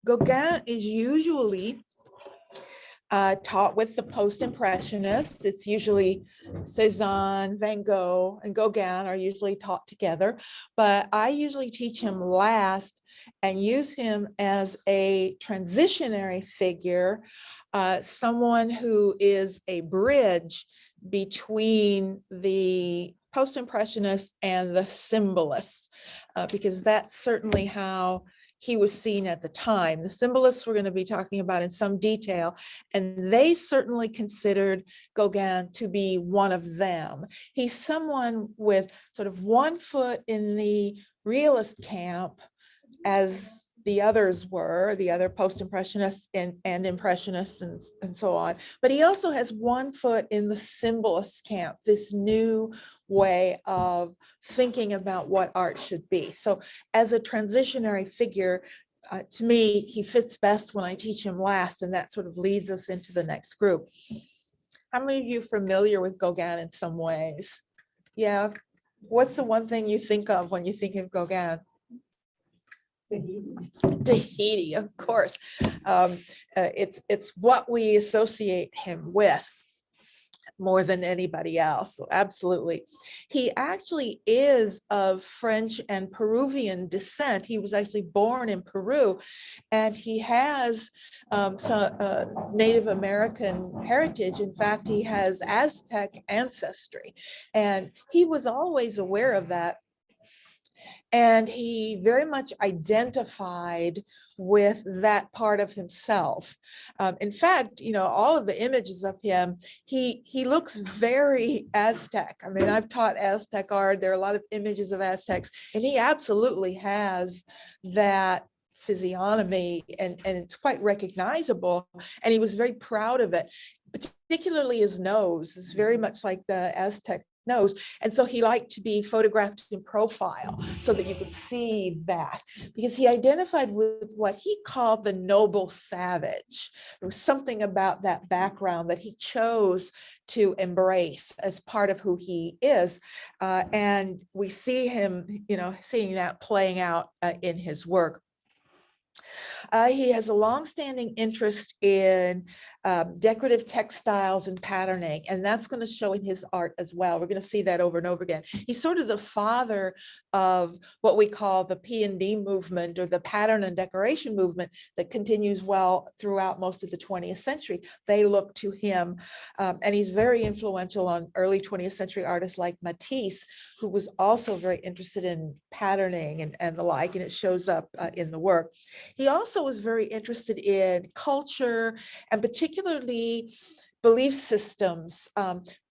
Gauguin is usually taught with the post-impressionists. It's usually Cézanne, Van Gogh, and Gauguin are usually taught together, but I usually teach him last and use him as a transitionary figure, someone who is a bridge between the post-impressionists and the symbolists, because that's certainly how he was seen at the time. The symbolists we're going to be talking about in some detail, and they certainly considered Gauguin to be one of them. He's someone with sort of one foot in the realist camp, as the others were, the other post-impressionists and impressionists and so on. But he also has one foot in the symbolist camp, this new way of thinking about what art should be. So as a transitionary figure, to me, he fits best when I teach him last, and that sort of leads us into the next group. How many of you are familiar with Gauguin in some ways? Yeah. What's the one thing you think of when you think of Gauguin? Tahiti, of course. It's what we associate him with more than anybody else. So absolutely. He actually is of French and Peruvian descent. He was actually born in Peru, and he has some Native American heritage. In fact, he has Aztec ancestry, and he was always aware of that. And he very much identified with that part of himself. In fact, all of the images of him, he looks very Aztec. I mean, I've taught Aztec art. There are a lot of images of Aztecs, and he absolutely has that physiognomy, and it's quite recognizable. And he was very proud of it, particularly his nose is very much like the Aztec nose. And so he liked to be photographed in profile so that you could see that, because he identified with what he called the noble savage. There was something about that background that he chose to embrace as part of who he is. And we see him, seeing that playing out in his work. He has a longstanding interest in decorative textiles and patterning, and that's going to show in his art as well. We're going to see that over and over again. He's sort of the father of what we call the P&D movement, or the pattern and decoration movement, that continues well throughout most of the 20th century. They look to him, and he's very influential on early 20th century artists like Matisse, who was also very interested in patterning and the like, and it shows up in the work. He also was very interested in culture, and particularly belief systems,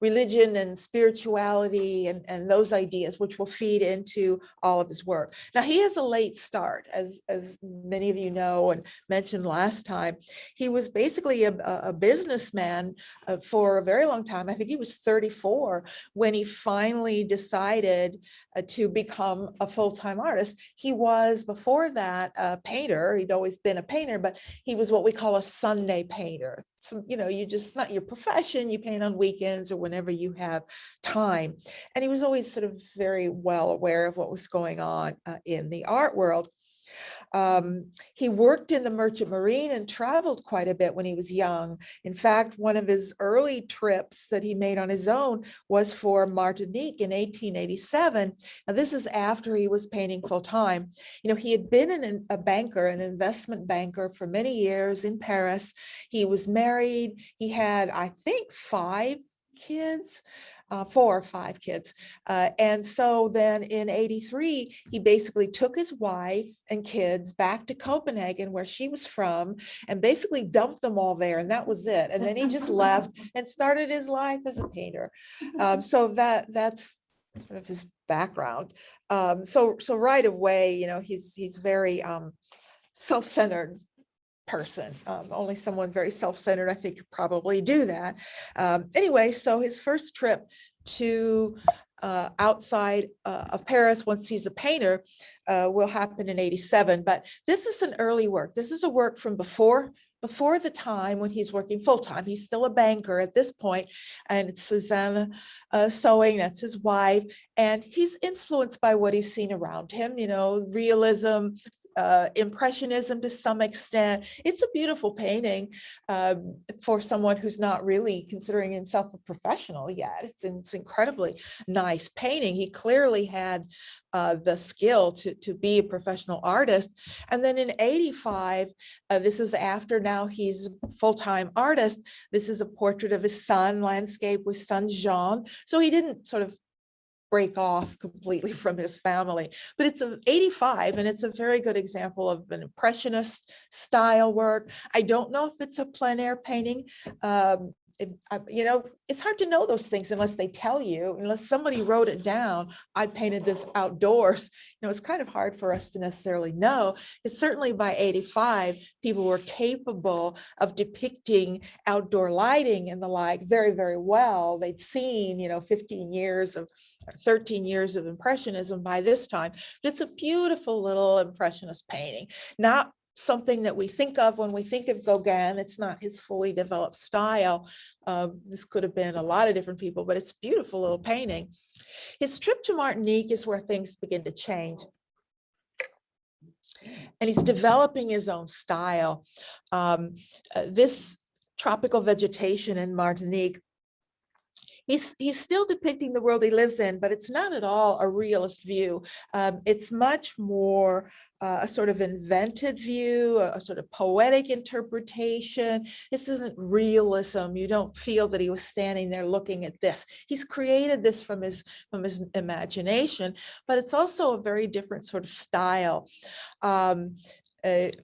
religion and spirituality, and those ideas, which will feed into all of his work. Now, he has a late start, as many of you know and mentioned last time. He was basically a businessman for a very long time. I think he was 34 when he finally decided to become a full-time artist. He was, before that, a painter. He'd always been a painter, but he was what we call a Sunday painter. So, you just, not your profession, you paint on weekends or whenever you have time. And he was always sort of very well aware of what was going on in the art world. He worked in the merchant marine and traveled quite a bit when he was young. In fact, one of his early trips that he made on his own was for Martinique in 1887. Now, this is after he was painting full time. He had been a banker, an investment banker, for many years in Paris. He was married. He had, I think, 4 or 5 kids. And so then in 83, he basically took his wife and kids back to Copenhagen, where she was from, and basically dumped them all there. And that was it. And then he just left and started his life as a painter. So that's sort of his background. So right away, he's very self-centered person. Only someone very self-centered, I think, could probably do that. Anyway, so his first trip to outside of Paris, once he's a painter, will happen in 87. But this is an early work. This is a work from before the time when he's working full-time. He's still a banker at this point, and it's Suzanne Sewing, that's his wife, And he's influenced by what he's seen around him, realism, impressionism to some extent. It's a beautiful painting for someone who's not really considering himself a professional yet. It's incredibly nice painting. He clearly had the skill to be a professional artist. And then in 85, this is after now he's a full-time artist. This is a portrait of his son, landscape with son Jean. So he didn't sort of break off completely from his family, but it's 85 and it's a very good example of an impressionist style work. I don't know if it's a plein air painting. It's hard to know those things unless they tell you, unless somebody wrote it down. I painted this outdoors. It's kind of hard for us to necessarily know. It's certainly by 85, people were capable of depicting outdoor lighting and the like very, very well. They'd seen, 13 years of Impressionism by this time. But it's a beautiful little Impressionist painting, not something that we think of when we think of Gauguin. It's not his fully developed style. This could have been a lot of different people, but it's a beautiful little painting. His trip to Martinique is where things begin to change. And he's developing his own style. This tropical vegetation in Martinique, he's still depicting the world he lives in, but it's not at all a realist view. It's much more a sort of invented view, a sort of poetic interpretation. This isn't realism. You don't feel that he was standing there looking at this. He's created this from his imagination, but it's also a very different sort of style.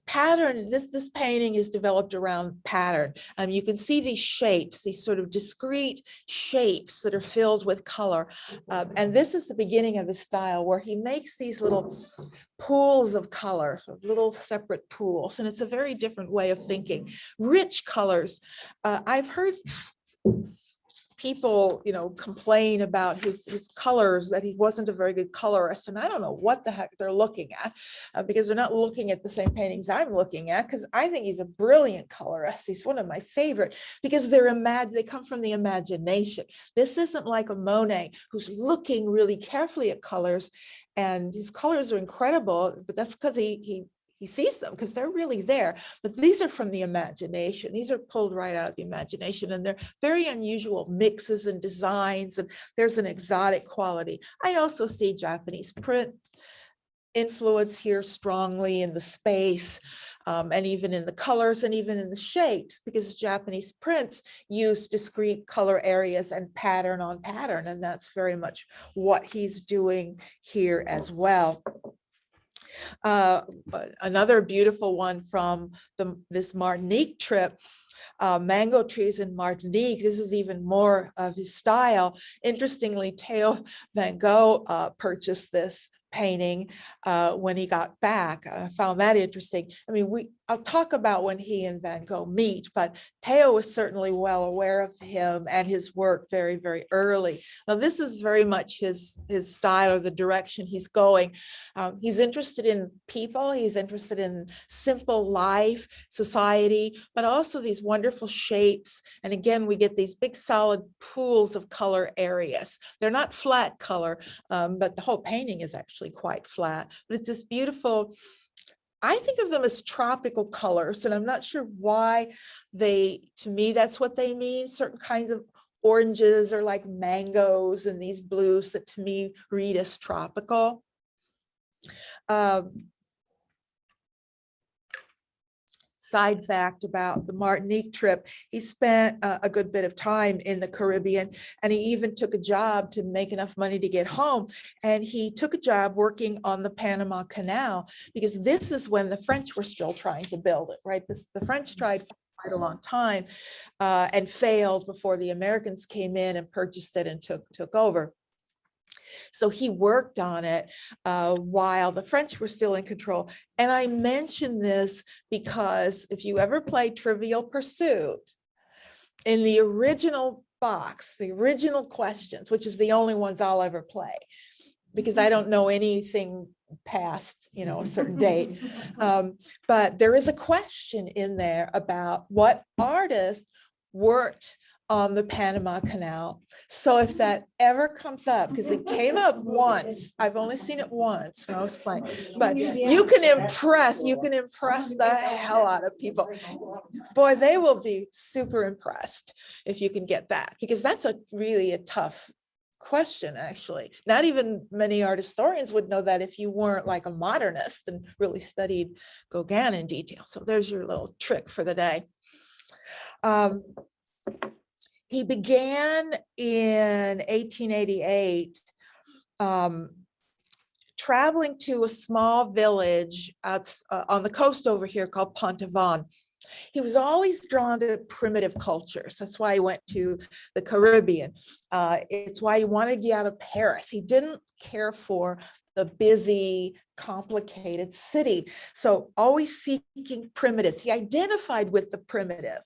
Pattern, this painting is developed around pattern. You can see these shapes, these sort of discrete shapes that are filled with color. And this is the beginning of his style, where he makes these little pools of color, so little separate pools. And it's a very different way of thinking. Rich colors. I've heard people, complain about his colors, that he wasn't a very good colorist. And I don't know what the heck they're looking at, because they're not looking at the same paintings I'm looking at, because I think he's a brilliant colorist. He's one of my favorite, because they come from the imagination. This isn't like a Monet who's looking really carefully at colors, and his colors are incredible, but that's because he sees them, because they're really there. But these are from the imagination. These are pulled right out of the imagination, and they're very unusual mixes and designs, and there's an exotic quality. I also see Japanese print influence here strongly in the space, and even in the colors and even in the shapes, because Japanese prints use discrete color areas and pattern on pattern, and that's very much what he's doing here as well. Another beautiful one from this Martinique trip, mango trees in Martinique. This is even more of his style. Interestingly, Theo Van Gogh purchased this painting when he got back. I found that interesting. I mean, I'll talk about when he and Van Gogh meet, but Theo was certainly well aware of him and his work very, very early. Now, this is very much his style, or the direction he's going. He's interested in people. He's interested in simple life, society, but also these wonderful shapes. And again, we get these big solid pools of color areas. They're not flat color, but the whole painting is actually quite flat. But it's this beautiful, I think of them as tropical colors, and I'm not sure why to me, that's what they mean. Certain kinds of oranges are like mangoes, and these blues that to me read as tropical. Side fact about the Martinique trip, he spent a good bit of time in the Caribbean, and he even took a job to make enough money to get home. And he took a job working on the Panama Canal, because this is when the French were still trying to build it, right? The French tried for quite a long time and failed before the Americans came in and purchased it and took over. So he worked on it while the French were still in control. And I mention this because if you ever play Trivial Pursuit, in the original box, the original questions, which is the only ones I'll ever play, because I don't know anything past, a certain date. But there is a question in there about what artist worked on the Panama Canal. So if that ever comes up, because it came up once, I've only seen it once when I was playing, but you can impress the hell out of people. Boy, they will be super impressed if you can get that, because that's really a tough question, actually. Not even many art historians would know that if you weren't like a modernist and really studied Gauguin in detail. So there's your little trick for the day. He began in 1888 traveling to a small village on the coast over here called Pontavon. He was always drawn to primitive cultures. That's why he went to the Caribbean. It's why he wanted to get out of Paris. He didn't care for the busy, complicated city. So always seeking primitives. He identified with the primitive.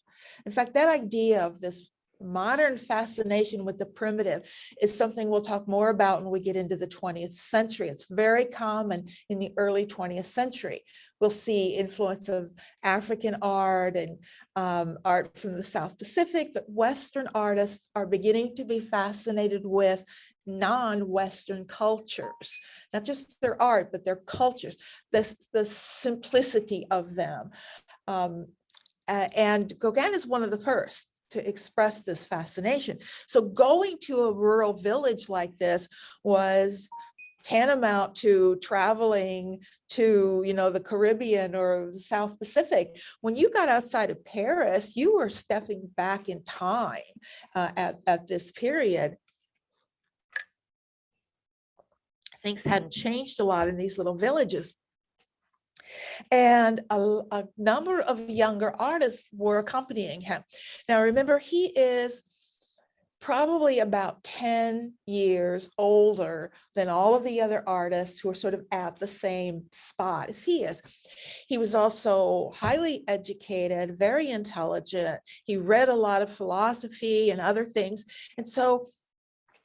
In fact, that idea of this modern fascination with the primitive is something we'll talk more about when we get into the 20th century. It's very common in the early 20th century. We'll see influence of African art and art from the South Pacific, that Western artists are beginning to be fascinated with non-Western cultures, not just their art, but their cultures, the simplicity of them. And Gauguin is one of the first to express this fascination. So going to a rural village like this was tantamount to traveling to, the Caribbean or the South Pacific. When you got outside of Paris, you were stepping back in time at this period. Things hadn't changed a lot in these little villages. And a number of younger artists were accompanying him. Now, remember, he is probably about 10 years older than all of the other artists who are sort of at the same spot as he is. He was also highly educated, very intelligent. He read a lot of philosophy and other things.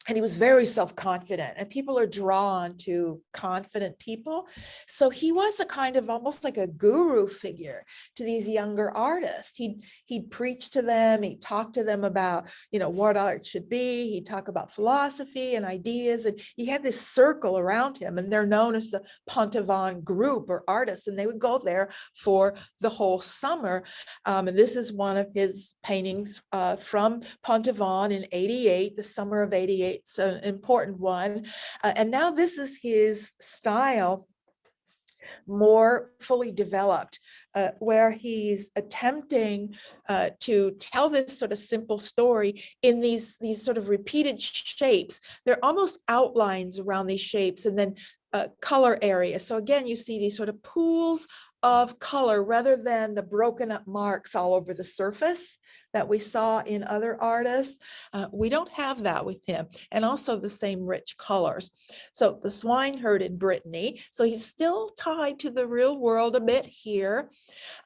And he was very self-confident, and people are drawn to confident people. So he was a kind of almost like a guru figure to these younger artists. He'd preach to them, he'd talk to them about, what art should be. He'd talk about philosophy and ideas, and he had this circle around him, and they're known as the Pontavon group or artists, and they would go there for the whole summer. And this is one of his paintings from Pontavon in 88, the summer of 88. It's an important one. And now this is his style more fully developed, where he's attempting to tell this sort of simple story in these sort of repeated shapes. They're almost outlines around these shapes, and then color areas. So again, you see these sort of pools of color rather than the broken up marks all over the surface that we saw in other artists. We don't have that with him, and also the same rich colors. So the swineherd in Brittany, so he's still tied to the real world a bit here.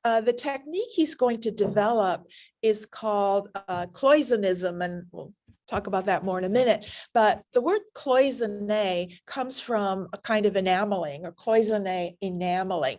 The technique he's going to develop is called cloisonnism, and we'll talk about that more in a minute. But the word cloisonné comes from a kind of enameling, or cloisonné enameling.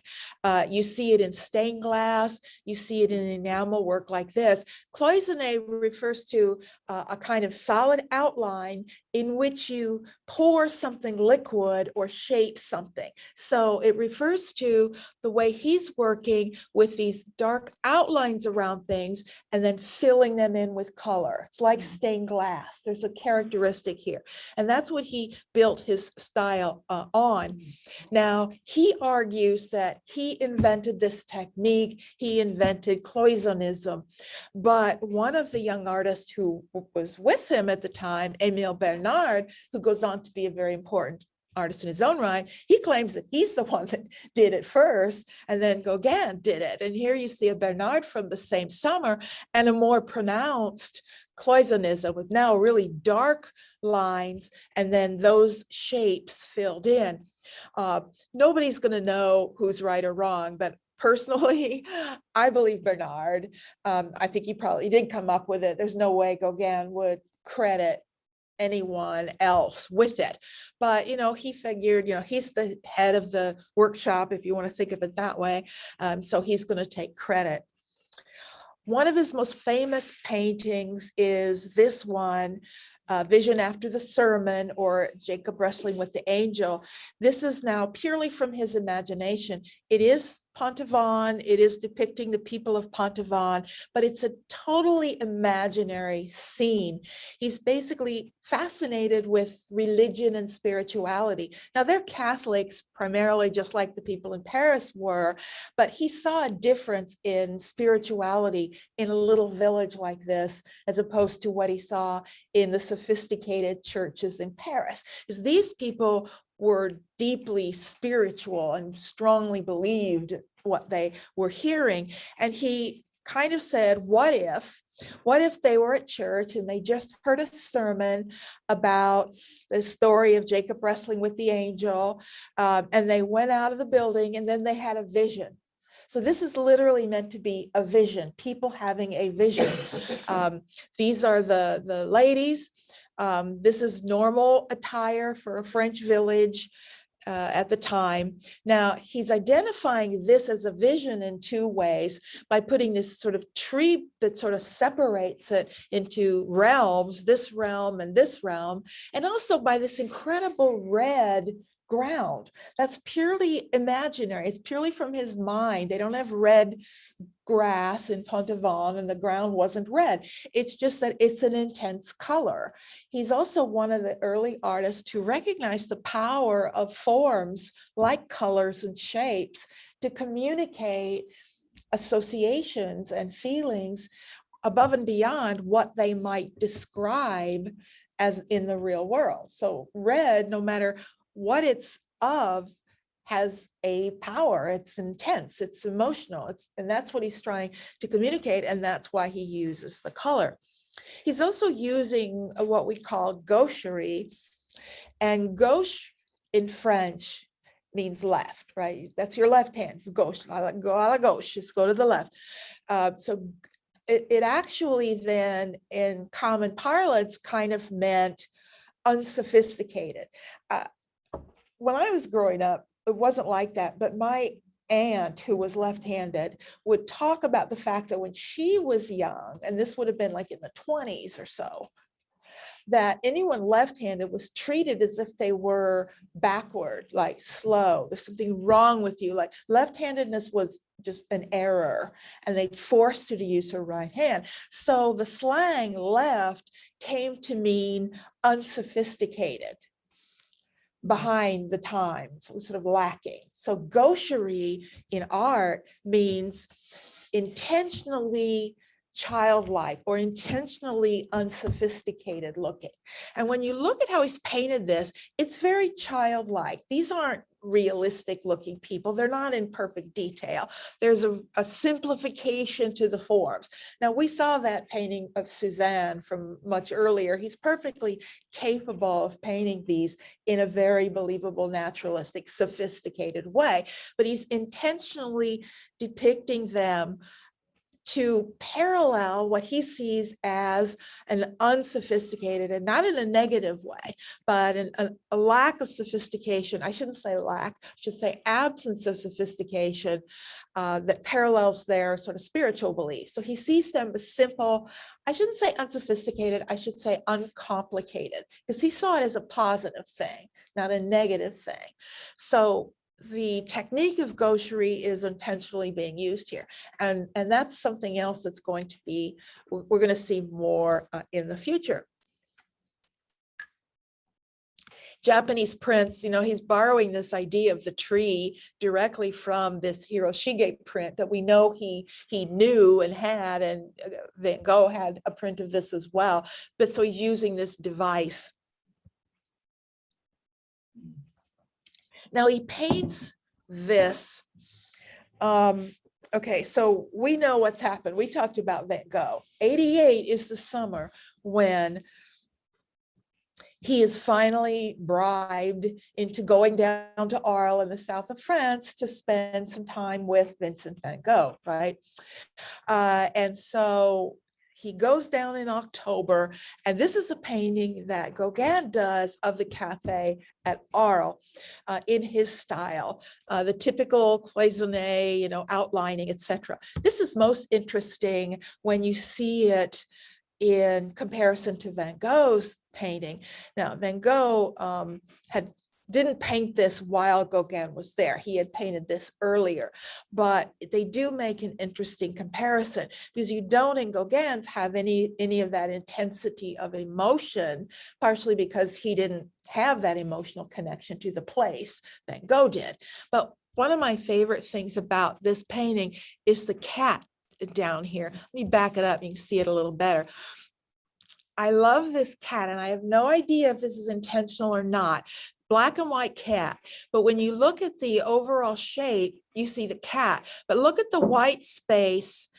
You see it in stained glass, you see it in enamel work like this. Cloisonné refers to a kind of solid outline in which you pour something liquid or shape something. So it refers to the way he's working with these dark outlines around things and then filling them in with color. It's like stained glass. There's a characteristic here. And that's what he built his style on. Now, he argues that he invented this technique. He invented cloisonnism. But one of the young artists who was with him at the time, Émile Bernard, who goes on to be a very important artist in his own right, he claims that he's the one that did it first, and then Gauguin did it. And here you see a Bernard from the same summer and a more pronounced cloisonnism with now really dark lines and then those shapes filled in. Nobody's going to know who's right or wrong, but personally, I believe Bernard. I think he probably did come up with it. There's no way Gauguin would credit anyone else with it. But, he figured, he's the head of the workshop, if you want to think of it that way. So he's going to take credit. One of his most famous paintings is this one, Vision After the Sermon, or Jacob Wrestling with the Angel. This is now purely from his imagination. It is Pontevin, it is depicting the people of Pontevin, but it's a totally imaginary scene. He's basically fascinated with religion and spirituality. Now, they're Catholics primarily, just like the people in Paris were, but he saw a difference in spirituality in a little village like this, as opposed to what he saw in the sophisticated churches in Paris. Because these people were deeply spiritual and strongly believed what they were hearing. And he kind of said, what if they were at church and they just heard a sermon about the story of Jacob wrestling with the angel, and they went out of the building and then they had a vision. So this is literally meant to be a vision, people having a vision. These are the ladies. This is normal attire for a French village at the time. Now, he's identifying this as a vision in two ways, by putting this sort of tree that sort of separates it into realms, this realm and this realm, and also by this incredible red ground. That's purely imaginary. It's purely from his mind. They don't have red grass in Pontevin and the ground wasn't red. It's just that it's an intense color. He's also one of the early artists who recognized the power of forms like colors and shapes to communicate associations and feelings above and beyond what they might describe as in the real world. So red, no matter what it's of, has a power. It's intense, it's emotional, and that's what he's trying to communicate, and that's why he uses the color. He's also using what we call gaucherie, and gauche in French means left, right? That's your left hand, it's gauche, go à la gauche, just go to the left. So it actually then, in common parlance, kind of meant unsophisticated. When I was growing up, it wasn't like that, but my aunt, who was left-handed, would talk about the fact that when she was young, and this would have been like in the 20s or so, that anyone left-handed was treated as if they were backward, like slow. There's something wrong with you. Like left-handedness was just an error, and they forced her to use her right hand. So the slang left came to mean unsophisticated, behind the times, sort of lacking. So gaucherie in art means intentionally childlike or intentionally unsophisticated looking. And when you look at how he's painted this, it's very childlike. These aren't realistic looking people. They're not in perfect detail. There's a simplification to the forms. Now, we saw that painting of Suzanne from much earlier. He's perfectly capable of painting these in a very believable, naturalistic, sophisticated way, but he's intentionally depicting them to parallel what he sees as an unsophisticated, and not in a negative way, but a lack of sophistication. I shouldn't say lack, I should say absence of sophistication that parallels their sort of spiritual beliefs. So he sees them as simple, I shouldn't say unsophisticated, I should say uncomplicated, because he saw it as a positive thing, not a negative thing. So the technique of gaucherie is intentionally being used here. And that's something else that's going to be, we're going to see more in the future. Japanese prints, he's borrowing this idea of the tree directly from this Hiroshige print that we know he knew and had, and Van Gogh had a print of this as well. But so he's using this device. Now he paints this. Okay, so we know what's happened. We talked about Van Gogh. 88 is the summer when he is finally bribed into going down to Arles in the south of France to spend some time with Vincent van Gogh, right? And so he goes down in October, and this is a painting that Gauguin does of the cafe at Arles in his style, the typical cloisonné, you know, outlining, etc. This is most interesting when you see it in comparison to Van Gogh's painting. Now, Van Gogh didn't paint this while Gauguin was there. He had painted this earlier, but they do make an interesting comparison because you don't in Gauguin's have any of that intensity of emotion, partially because he didn't have that emotional connection to the place Van Gogh did. But one of my favorite things about this painting is the cat down here. Let me back it up, you can see it a little better. I love this cat, and I have no idea if this is intentional or not. Black and white cat, but when you look at the overall shape, you see the cat, but look at the white space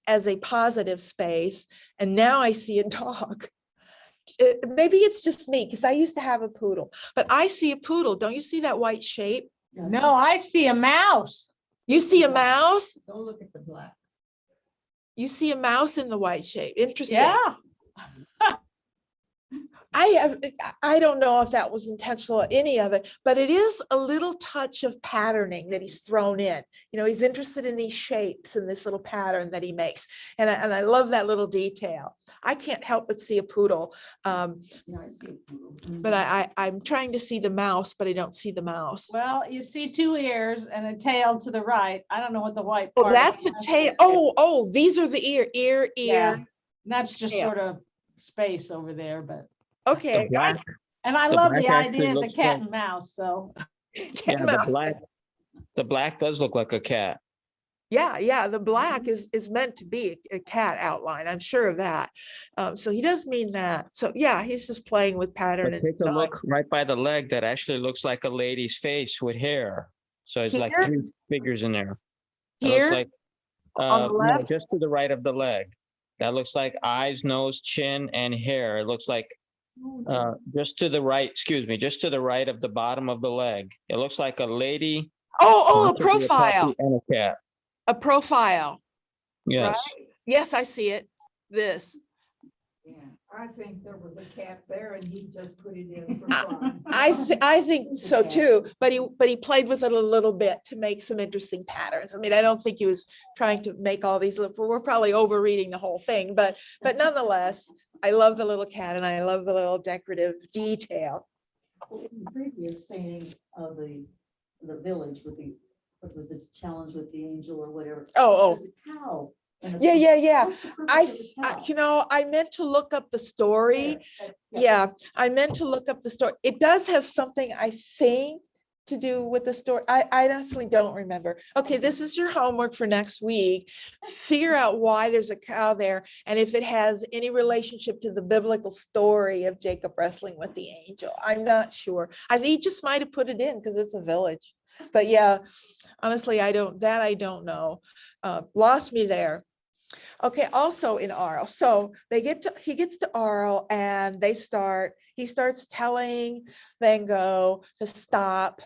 as a positive space, and now I see a dog. Maybe it's just me, because I used to have a poodle, but I see a poodle. Don't you see that white shape? No, I see a mouse. You see a mouse? Don't look at the black. You see a mouse in the white shape. Interesting. Yeah. I don't know if that was intentional or any of it, but it is a little touch of patterning that he's thrown in. You know, he's interested in these shapes and this little pattern that he makes. And I love that little detail. I can't help but see a poodle. Yeah, I see a poodle. But I'm trying to see the mouse, but I don't see the mouse. Well, you see two ears and a tail to the right. I don't know what the white Oh, part that's a tail. Oh, these are the ear. Yeah. And that's just tail. sort of space over there, but Okay. and I The love black the idea actually of the looks cat like- and mouse. So Yeah, the black does look like a cat. Yeah, the black is meant to be a cat outline. I'm sure of that. So he does mean that. So yeah, he's just playing with pattern. But And take a design. look right by the leg. That actually looks like a lady's face with hair. So it's like Here? 3 figures in there. It Here? looks like On the no, left? just to the right of the leg. That looks like eyes, nose, chin, and hair. It looks like just to the right, excuse me, just to the right of the bottom of the leg. It looks like a lady. Oh, a possibly puppy profile. And a cat. A profile. Yes. Yes, I see it. This. Yeah, I think there was a cat there and he just put it in for fun. I think so too, but he played with it a little bit to make some interesting patterns. I mean, I don't think he was trying to make all these, we're probably overreading the whole thing, but nonetheless, I love the little cat and I love the little decorative detail. In the previous painting of the village with the, what was the challenge with the angel or whatever? Oh, There's a cow. and a- yeah. What's the purpose of the cow? You know, I meant to look up the story. There, Yeah, I meant to look up the story. It does have something, I think, to do with the story. I honestly don't remember. Okay, this is your homework for next week. Figure out why there's a cow there and if it has any relationship to the biblical story of Jacob wrestling with the angel. I'm not sure. I think he just might have put it in because it's a village. But yeah, honestly, I don't know. Lost me there. Okay, also in Arles. So he gets to Arles and he starts telling Van Gogh to stop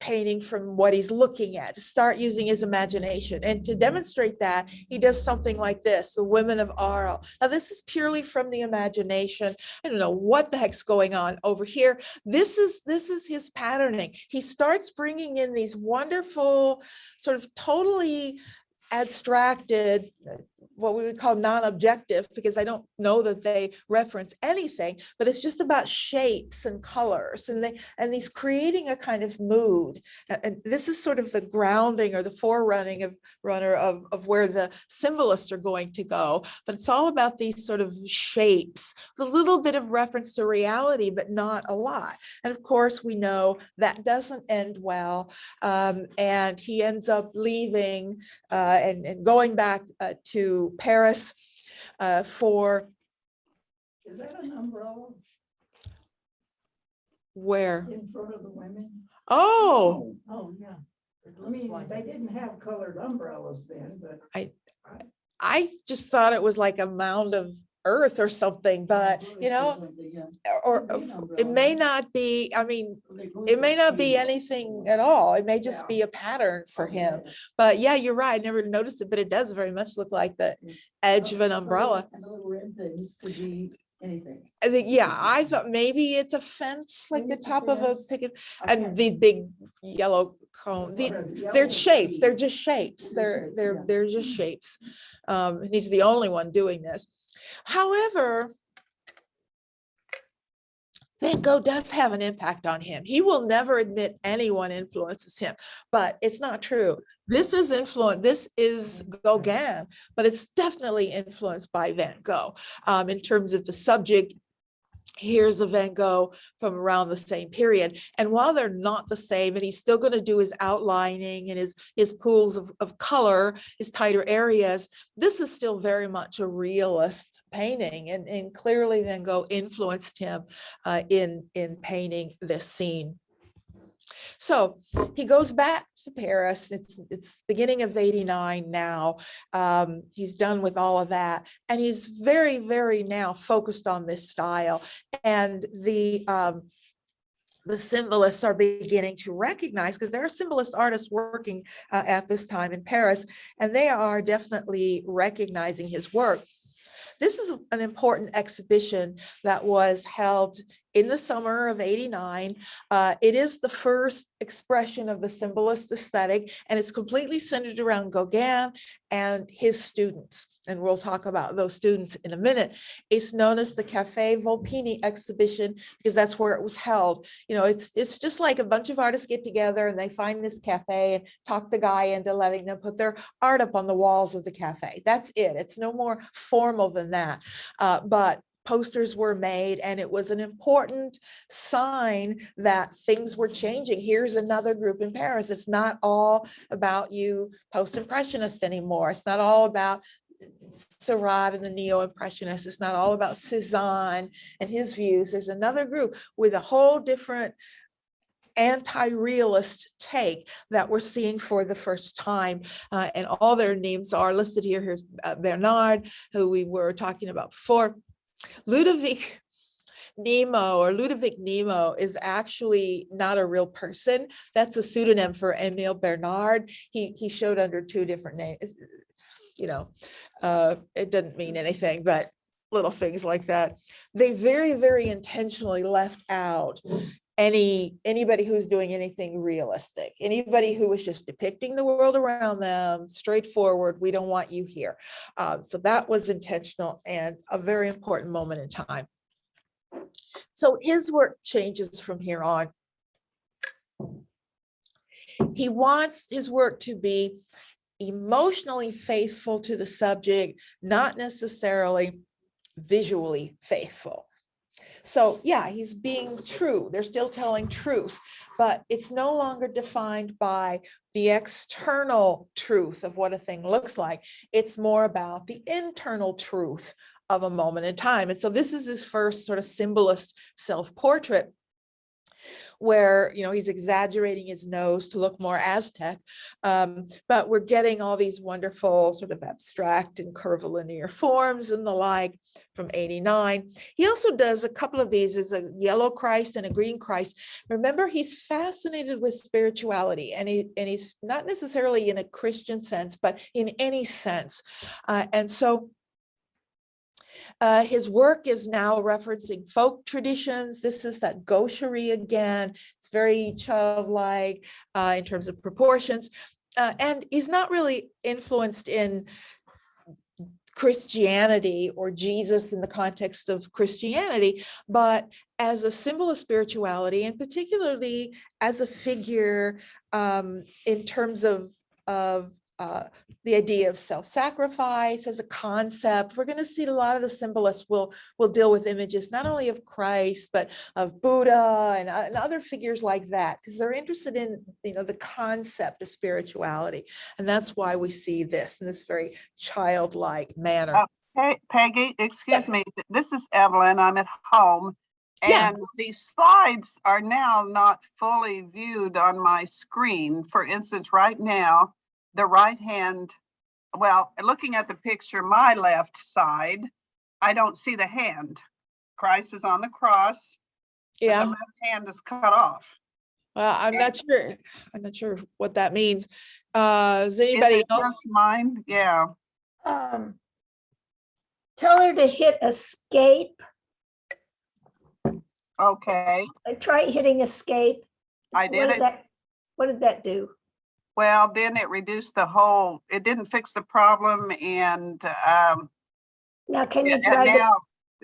painting from what he's looking at, to start using his imagination. And to demonstrate that, he does something like this, the Women of Arles. Now, this is purely from the imagination. I don't know what the heck's going on over here. This is his patterning. He starts bringing in these wonderful, sort of totally abstracted, what we would call non-objective, because I don't know that they reference anything, but it's just about shapes and colors, and he's creating a kind of mood. And this is sort of the grounding or the forerunning of where the symbolists are going to go. But it's all about these sort of shapes, a little bit of reference to reality, but not a lot. And of course, we know that doesn't end well, and he ends up leaving and going back to Paris for Is that an umbrella where? in front of the women? Oh, Oh, yeah. I mean, they didn't have colored umbrellas then, but I just thought it was like a mound of earth or something, but you know, or it may not be, I mean, it may not be anything at all. It may just be a pattern for him. But yeah, you're right. I never noticed it, but it does very much look like the edge of an umbrella. And the little red things could be anything. I think, yeah, I thought maybe it's a fence, like Maybe the it's a top of a fence. picket, I and can't- these big yellow cone, they're shapes, they're just shapes, they're just shapes. And he's the only one doing this. However, Van Gogh does have an impact on him. He will never admit anyone influences him, but it's not true. This is Gauguin, but it's definitely influenced by Van Gogh. In terms of the subject, here's a Van Gogh from around the same period. And while they're not the same, and he's still going to do his outlining and his pools of color, his tighter areas, this is still very much a realist painting. And clearly Van Gogh influenced him in painting this scene. So he goes back to Paris. It's beginning of 89 now. He's done with all of that. And he's very, very now focused on this style. And the symbolists are beginning to recognize, because there are symbolist artists working at this time in Paris, and they are definitely recognizing his work. This is an important exhibition that was held in the summer of 89. It is the first expression of the symbolist aesthetic, and it's completely centered around Gauguin and his students. And we'll talk about those students in a minute. It's known as the Café Volpini exhibition because that's where it was held. You know, it's just like a bunch of artists get together and they find this cafe and talk the guy into letting them put their art up on the walls of the cafe. That's it. It's no more formal than that. But posters were made, and it was an important sign that things were changing. Here's another group in Paris. It's not all about you post-impressionists anymore. It's not all about Seurat and the neo-impressionists. It's not all about Cézanne and his views. There's another group with a whole different anti-realist take that we're seeing for the first time. And all their names are listed here. Here's Bernard, who we were talking about before. Ludovic Nemo is actually not a real person. That's a pseudonym for Émile Bernard. He showed under two different names. You know, it doesn't mean anything, but little things like that. They very, very intentionally left out anybody who's doing anything realistic, anybody who was just depicting the world around them, straightforward. We don't want you here. So that was intentional and a very important moment in time. So his work changes from here on. He wants his work to be emotionally faithful to the subject, not necessarily visually faithful. So yeah, he's being true. They're still telling truth, but it's no longer defined by the external truth of what a thing looks like. It's more about the internal truth of a moment in time. And so this is his first sort of symbolist self-portrait, where, you know, he's exaggerating his nose to look more Aztec, but we're getting all these wonderful sort of abstract and curvilinear forms and the like from 89. He also does a couple of these, as a yellow Christ and a green Christ. Remember, he's fascinated with spirituality, and he's not necessarily in a Christian sense, but in any sense. And so his work is now referencing folk traditions. This is that gaucherie again. It's very childlike in terms of proportions. And he's not really influenced in Christianity or Jesus in the context of Christianity, but as a symbol of spirituality, and particularly as a figure in terms of the idea of self-sacrifice as a concept. We're going to see a lot of the symbolists will deal with images not only of Christ, but of Buddha and other figures like that, because they're interested in, you know, the concept of spirituality. And that's why we see this in this very childlike manner. Hey, Peggy, excuse me. This is Evelyn. I'm at home. Yeah. And these slides are now not fully viewed on my screen. For instance, right now, the right hand, well, looking at the picture, my left side I don't see the hand. Christ is on the cross. but Yeah, The left hand is cut off. well, I'm not sure. I'm not sure what that means. Is Is anybody it else? just mine? Yeah. Tell her to hit escape. Okay. Try hitting escape. I did it. What did that do? Well, then it reduced the whole, it didn't fix the problem, and Now, can you and drag it? now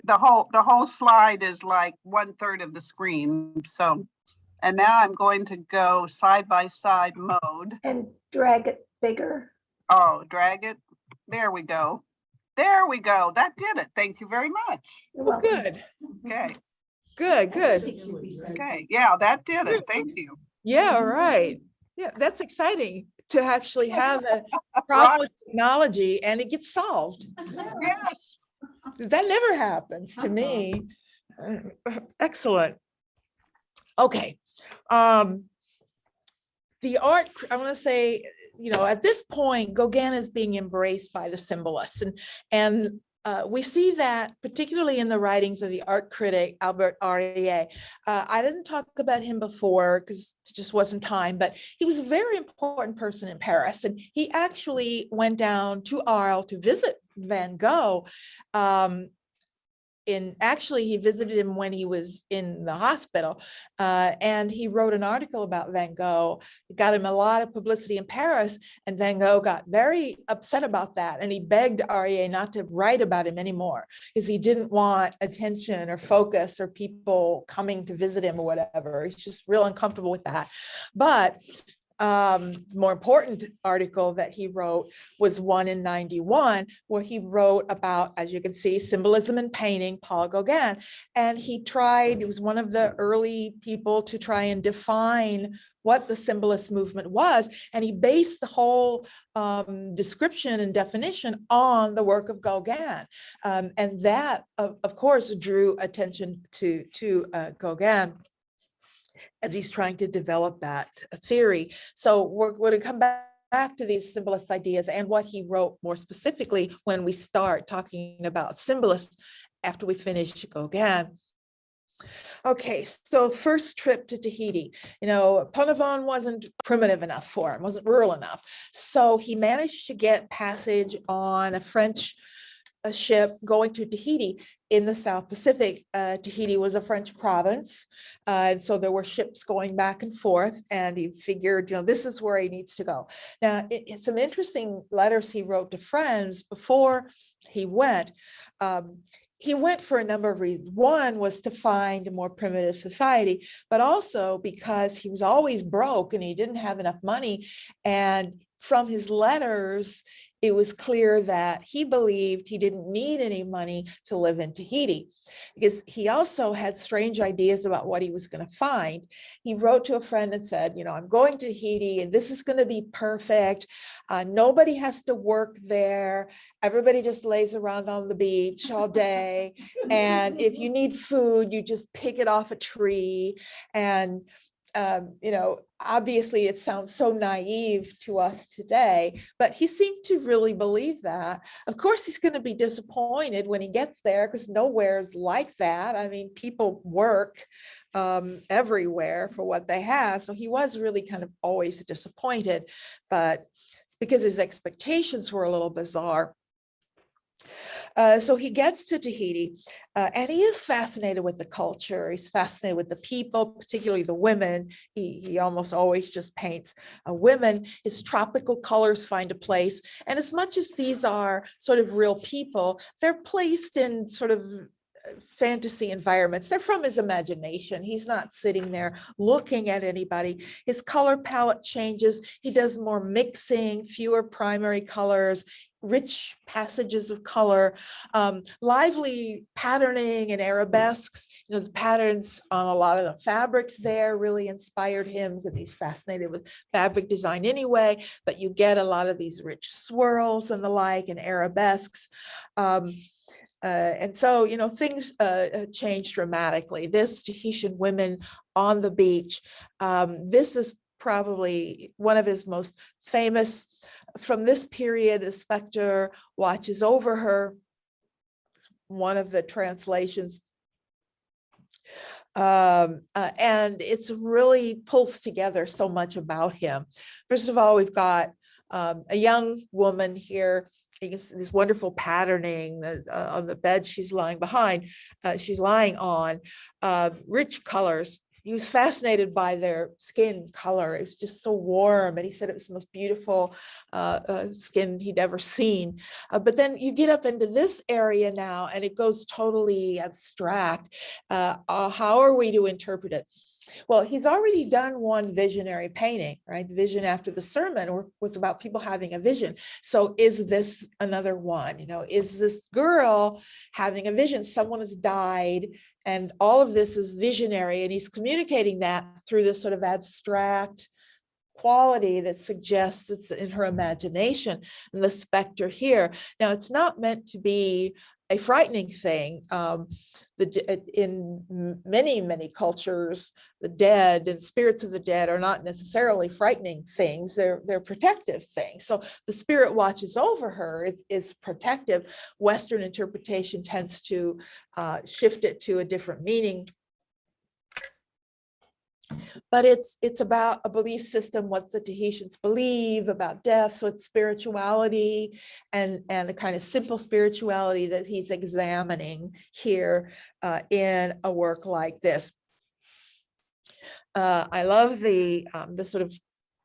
the whole slide is like 1/3 of the screen. So, and now I'm going to go side by side mode. And drag it bigger? Oh, drag it. There we go. There we go. That did it. Thank you very much. You're Oh, welcome. good, Okay. good, good. Okay. Yeah, that did it. Thank you. Yeah, right. Yeah, that's exciting to actually have a problem with technology and it gets solved. Yes. That never happens to me. Excellent. Okay. The art, I want to say, at this point, Gauguin is being embraced by the symbolists. And we see that particularly in the writings of the art critic, Albert Aurier. I didn't talk about him before because it just wasn't time, but he was a very important person in Paris. And he actually went down to Arles to visit Van Gogh. Actually, he visited him when he was in the hospital, and he wrote an article about Van Gogh. It got him a lot of publicity in Paris, and Van Gogh got very upset about that, and he begged Aurier not to write about him anymore because he didn't want attention or focus or people coming to visit him or whatever. He's just real uncomfortable with that. But more important article that he wrote was one in 91, where he wrote about, as you can see, symbolism in painting, Paul Gauguin. And he was one of the early people to try and define what the symbolist movement was. And he based the whole description and definition on the work of Gauguin. And that, of course, drew attention to Gauguin as he's trying to develop that theory. So we're going to come back to these symbolist ideas and what he wrote more specifically when we start talking about symbolists after we finish Gauguin. Okay, so first trip to Tahiti, Ponavon wasn't primitive enough for him, wasn't rural enough. So he managed to get passage on a French ship going to Tahiti in the South Pacific. Tahiti was a French province. And so there were ships going back and forth, and he figured, this is where he needs to go. Now, some interesting letters he wrote to friends before he went. He went for a number of reasons. One was to find a more primitive society, but also because he was always broke and he didn't have enough money. And from his letters, it was clear that he believed he didn't need any money to live in Tahiti, because he also had strange ideas about what he was going to find. He wrote to a friend and said, I'm going to Tahiti and this is going to be perfect. Nobody has to work there. Everybody just lays around on the beach all day. And if you need food, you just pick it off a tree. And obviously it sounds so naive to us today, but he seemed to really believe that. Of course, he's going to be disappointed when he gets there because nowhere's like that. I mean, people work everywhere for what they have. So he was really kind of always disappointed, but it's because his expectations were a little bizarre. So he gets to Tahiti and he is fascinated with the culture. He's fascinated with the people, particularly the women. He almost always just paints women. His tropical colors find a place. And as much as these are sort of real people, they're placed in sort of fantasy environments. They're from his imagination. He's not sitting there looking at anybody. His color palette changes. He does more mixing, fewer primary colors, rich passages of color, lively patterning and arabesques. The patterns on a lot of the fabrics there really inspired him because he's fascinated with fabric design anyway, but you get a lot of these rich swirls and the like and arabesques. And so, things changed dramatically. This Tahitian women on the beach, this is probably one of his most famous. From this period, a specter watches over her. one of the translations. And it's really pulls together so much about him. First of all, we've got a young woman here. You can see this wonderful patterning on the bed she's lying on, rich colors. He was fascinated by their skin color. It was just so warm. And he said it was the most beautiful skin he'd ever seen. But then you get up into this area now and it goes totally abstract. How are we to interpret it? Well, he's already done one visionary painting, right? The vision after the sermon was about people having a vision. So is this another one? You know, is this girl having a vision? Someone has died. And all of this is visionary, and he's communicating that through this sort of abstract quality that suggests it's in her imagination. And the specter here. Now, it's not meant to be a frightening thing. In many cultures, the dead and spirits of the dead are not necessarily frightening things. They're protective things. So the spirit watches over her is protective. Western interpretation tends to shift it to a different meaning. But it's about a belief system, what the Tahitians believe about death. So it's spirituality and a kind of simple spirituality that he's examining here in a work like this. I love the sort of,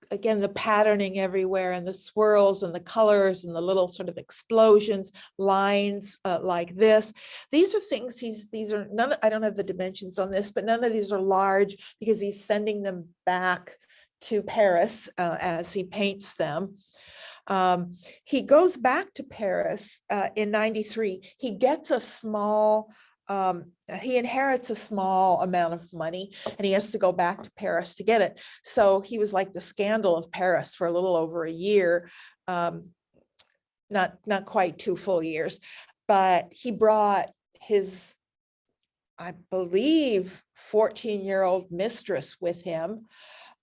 again, the patterning everywhere and the swirls and the colors and the little sort of explosions, lines like this. These are things these are none, I don't have the dimensions on this, but none of these are large because he's sending them back to Paris as he paints them. He goes back to Paris in '93. He gets a small, he inherits a small amount of money and he has to go back to Paris to get it. So he was like the scandal of Paris for a little over a year, not quite 2 full years, but he brought his, I believe, 14-year-old mistress with him.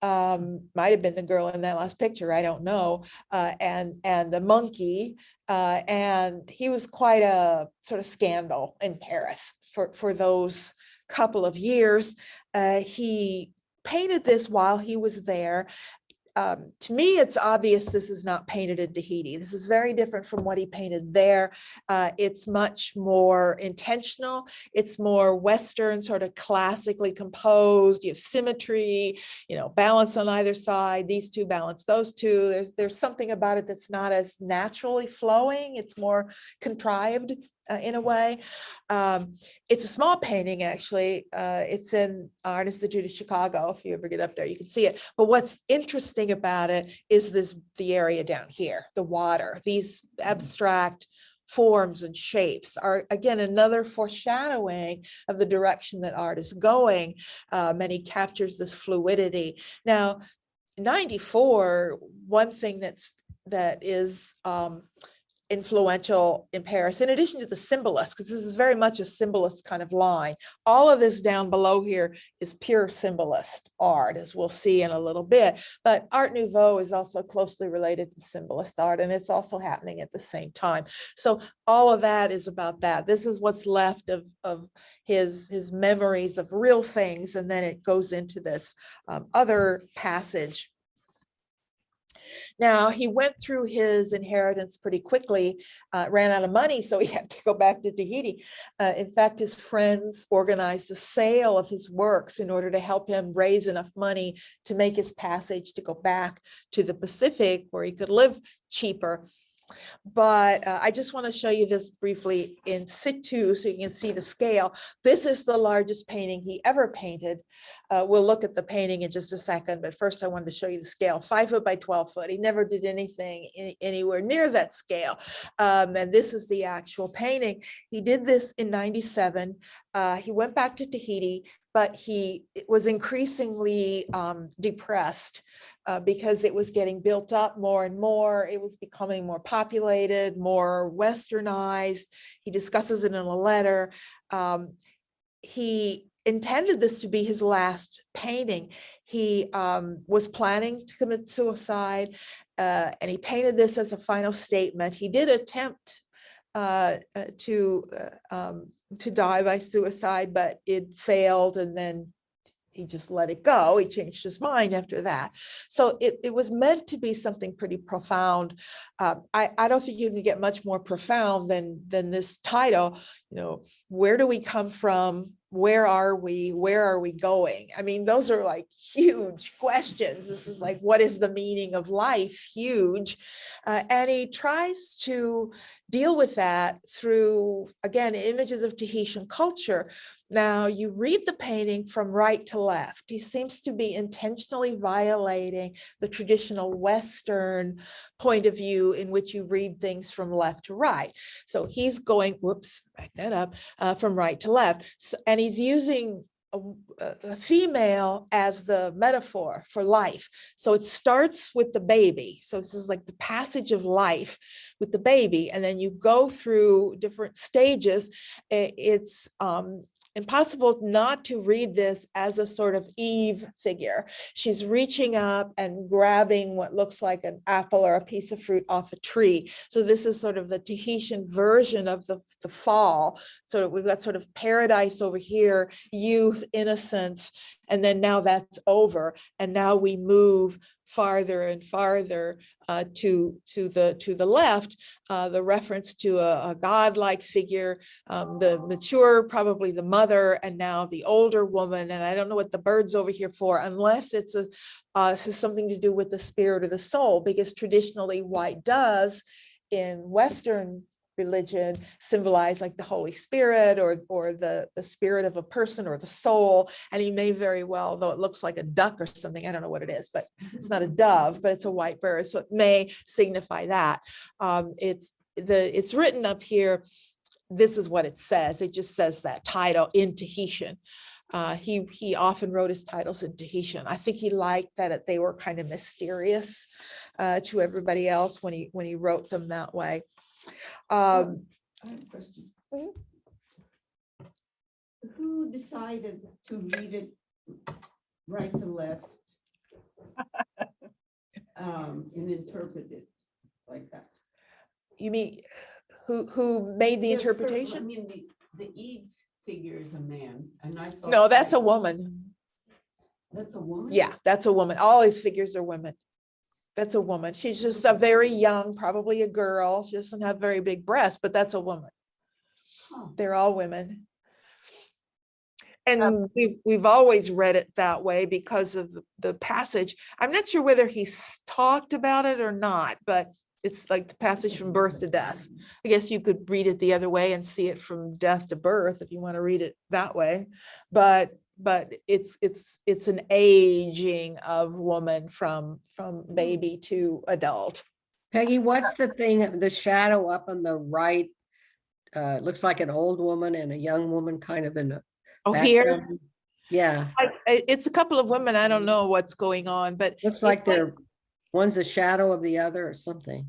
Might have been the girl in that last picture, I don't know, and the monkey, and he was quite a sort of scandal in Paris for those couple of years. He painted this while he was there. To me, it's obvious this is not painted in Tahiti. This is very different from what he painted there. It's much more intentional. It's more Western, sort of classically composed. You have symmetry, you know, balance on either side. These two balance those two. There's something about it that's not as naturally flowing. It's more contrived in a way. It's a small painting, actually. It's in Art Institute of Chicago. If you ever get up there, you can see it. But what's interesting about it is the area down here, the water. These abstract forms and shapes are, again, another foreshadowing of the direction that art is going. And he captures this fluidity. Now, in '94, one thing that is influential in Paris, in addition to the symbolist, because this is very much a symbolist kind of line. All of this down below here is pure symbolist art, as we'll see in a little bit. But Art Nouveau is also closely related to symbolist art, and it's also happening at the same time. So all of that is about that. This is what's left of his memories of real things, and then it goes into this other passage. Now, he went through his inheritance pretty quickly, ran out of money, so he had to go back to Tahiti. In fact, his friends organized a sale of his works in order to help him raise enough money to make his passage to go back to the Pacific, where he could live cheaper. But I just want to show you this briefly in situ so you can see the scale. This is the largest painting he ever painted. We'll look at the painting in just a second, but first I wanted to show you the scale, 5 foot by 12 foot. He never did anything anywhere near that scale. And this is the actual painting. He did this in '97. He went back to Tahiti, but he was increasingly depressed because it was getting built up more and more. It was becoming more populated, more westernized. He discusses it in a letter. He intended this to be his last painting. He was planning to commit suicide, and he painted this as a final statement. He did attempt to die by suicide, but it failed, and then he just let it go. He changed his mind after that. So it was meant to be something pretty profound. I don't think you can get much more profound than this title. You know, where do we come from? Where are we? Where are we going? I mean, those are like huge questions. This is like, what is the meaning of life? Huge. And he tries to deal with that through, again, images of Tahitian culture. Now, you read the painting from right to left. He seems to be intentionally violating the traditional Western point of view in which you read things from left to right. So he's going, whoops, back that up, from right to left. So, and he's using a female as the metaphor for life. So it starts with the baby. So this is like the passage of life with the baby. And then you go through different stages. It's impossible not to read this as a sort of Eve figure. She's reaching up and grabbing what looks like an apple or a piece of fruit off a tree. So this is sort of the Tahitian version of the fall. So we've got sort of paradise over here, youth, innocence, and then now that's over. And now we move farther and farther to the left, the reference to a godlike figure, the mature, probably the mother, and now the older woman. And I don't know what the bird's over here for, unless it's has something to do with the spirit or the soul, because traditionally white doves in Western religion symbolize like the Holy Spirit or the spirit of a person or the soul. And he may very well, though it looks like a duck or something, I don't know what it is, but it's not a dove, but it's a white bird. So it may signify that. It's written up here. This is what it says. It just says that title in Tahitian. He often wrote his titles in Tahitian. I think he liked that they were kind of mysterious to everybody else when he wrote them that way. I have a question. Mhm. Who decided to read it right to left? And interpret it like that? You mean who made the Yes, I interpretation? mean, the Eve figure is a man, and I saw. No, that's a Christ. woman. That's a woman? Yeah, that's a woman. All his figures are women. That's a woman. She's just a very young, probably a girl. She doesn't have very big breasts, but that's a woman. Huh. They're all women. And we've always read it that way because of the passage. I'm not sure whether he's talked about it or not, but it's like the passage from birth to death. I guess you could read it the other way and see it from death to birth if you want to read it that way. But it's an aging of woman from baby to adult. Peggy, what's the thing, the shadow up on the right? It looks like an old woman and a young woman kind of in the Oh, here, background. Yeah, it's a couple of women. I don't know what's going on, but looks like it's they're, one's a shadow of the other or something.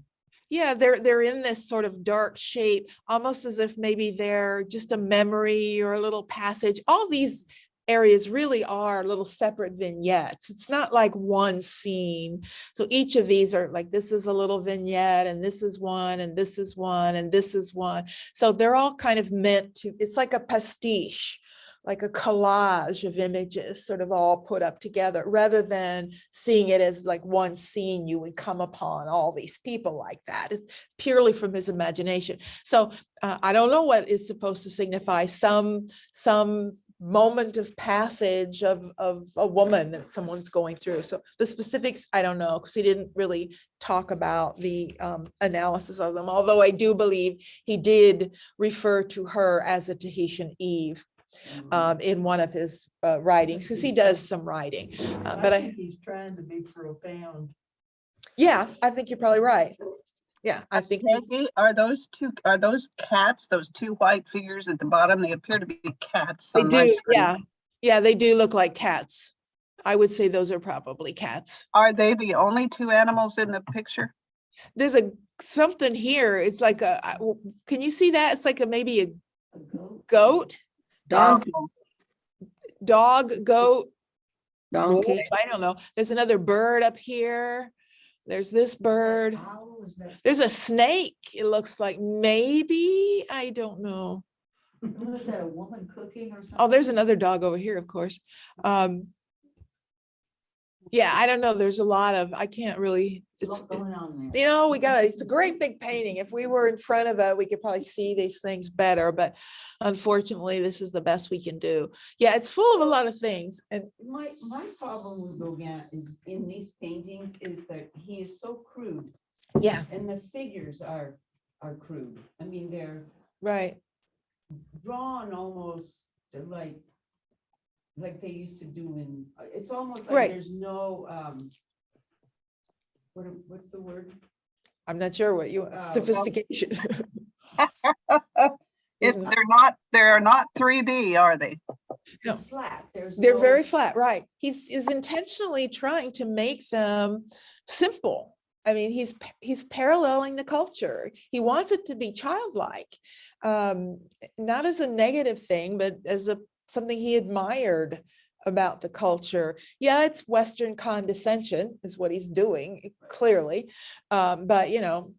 yeah, they're in this sort of dark shape, almost as if maybe they're just a memory or a little passage. All these areas really are little separate vignettes. It's not like one scene. So each of these are like, this is a little vignette, and this is one, and this is one, and this is one. So they're all kind of meant to, it's like a pastiche, like a collage of images sort of all put up together, rather than seeing it as like one scene you would come upon all these people like that. It's purely from his imagination. So I don't know what it's supposed to signify, some moment of passage of a woman that someone's going through. So the specifics, I don't know, because he didn't really talk about the analysis of them, although I do believe he did refer to her as a Tahitian Eve in one of his writings, because he does some writing. But I think he's trying to be profound. yeah, I think you're probably right. Yeah, I think Peggy, are those cats, those two white figures at the bottom? They appear to be cats they on my do. screen. Yeah, they do look like cats. I would say those are probably cats. Are they the only two animals in the picture? There's something here. It's like can you see that? It's like maybe a A goat? goat, Donkey, dog, goat, donkey. wolf, I don't know. There's another bird up here. There's this bird. Owl, is that, There's a snake, it looks like, maybe, I don't know. what is that, a woman cooking or something? Oh, there's another dog over here, of course. Yeah, I don't know. There's a lot of, I can't really, There's a it's, lot going on there. you know, it's a great big painting. If we were in front of it, we could probably see these things better, but unfortunately, this is the best we can do. Yeah, it's full of a lot of things. And My problem with Gauguin is in these paintings is that he is so crude yeah, and the figures are crude. I mean, they're right. drawn almost like they used to do in, it's almost Right. like there's no, what's the word? I'm not sure what you, well- sophistication. If There's they're not 3D, are they? No. Flat, there's They're no- very flat, right? He's intentionally trying to make them simple. I mean, he's paralleling the culture. He wants it to be childlike, not as a negative thing, but as something he admired about the culture. Yeah, it's Western condescension is what he's doing, clearly. But, you know,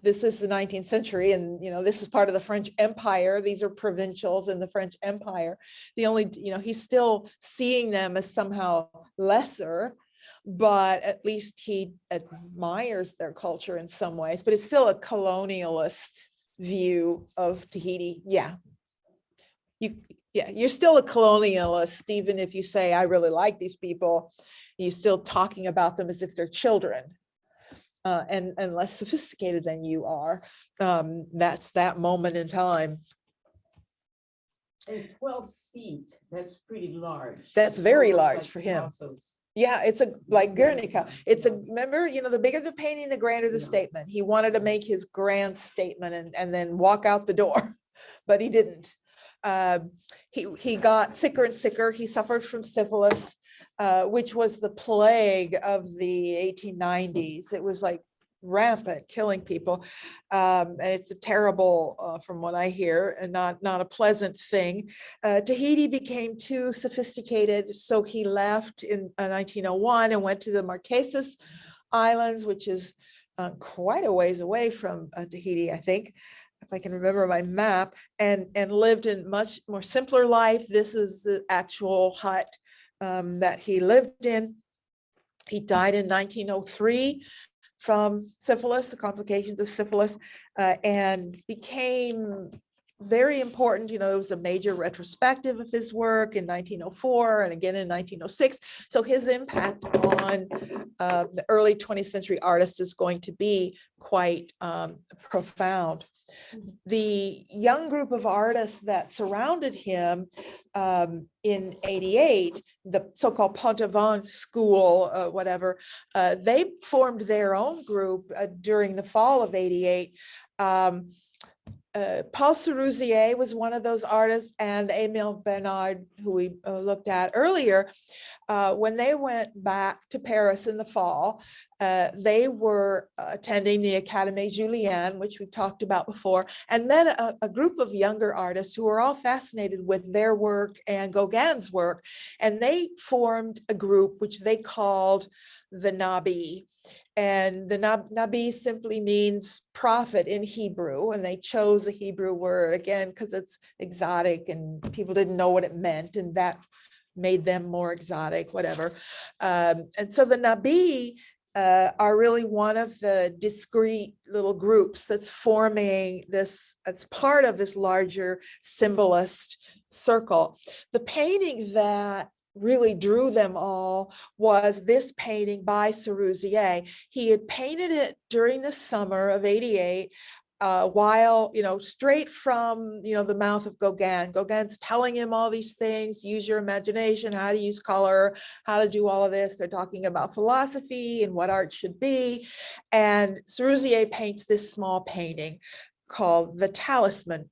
this is the 19th century and, you know, this is part of the French Empire. These are provincials in the French Empire. The only, you know, he's still seeing them as somehow lesser, but at least he admires their culture in some ways, but it's still a colonialist view of Tahiti. Yeah. You're still a colonialist, even if you say, I really like these people, you're still talking about them as if they're children. And less sophisticated than you are. That's that moment in time. And 12 feet, that's pretty large. That's It's very almost large like for him. Picasso's. Yeah, it's like Guernica. It's Yeah. remember, you know, the bigger the painting, the grander the Yeah. statement. He wanted to make his grand statement and then walk out the door, but he didn't. He got sicker and sicker. He suffered from syphilis, which was the plague of the 1890s. It was like rampant, killing people. And it's a terrible, from what I hear, and not a pleasant thing. Tahiti became too sophisticated, so he left in 1901 and went to the Marquesas Islands, which is quite a ways away from Tahiti, I think, if I can remember my map, and lived in much more simpler life. This is the actual hut that he lived in. He died in 1903 from syphilis, the complications of syphilis, and became very important. You know, it was a major retrospective of his work in 1904 and again in 1906. So his impact on the early 20th century artists is going to be quite profound. The young group of artists that surrounded him in 88, the so-called Pontavon school, whatever, they formed their own group during the fall of 88. Paul Seruzier was one of those artists, and Émile Bernard, who we looked at earlier. When they went back to Paris in the fall, they were attending the Académie Julian, which we talked about before, and then a group of younger artists who were all fascinated with their work and Gauguin's work, and they formed a group which they called the Nabi. And the Nabi simply means prophet in Hebrew, and they chose a Hebrew word again because it's exotic and people didn't know what it meant, and that made them more exotic, whatever. And so the Nabi are really one of the discrete little groups that's forming this, that's part of this larger symbolist circle. The painting that really drew them all was this painting by Seruzier. He had painted it during the summer of 88, while, you know, straight from, you know, the mouth of Gauguin. Gauguin's telling him all these things, use your imagination, how to use color, how to do all of this. They're talking about philosophy and what art should be. And Seruzier paints this small painting called The Talisman.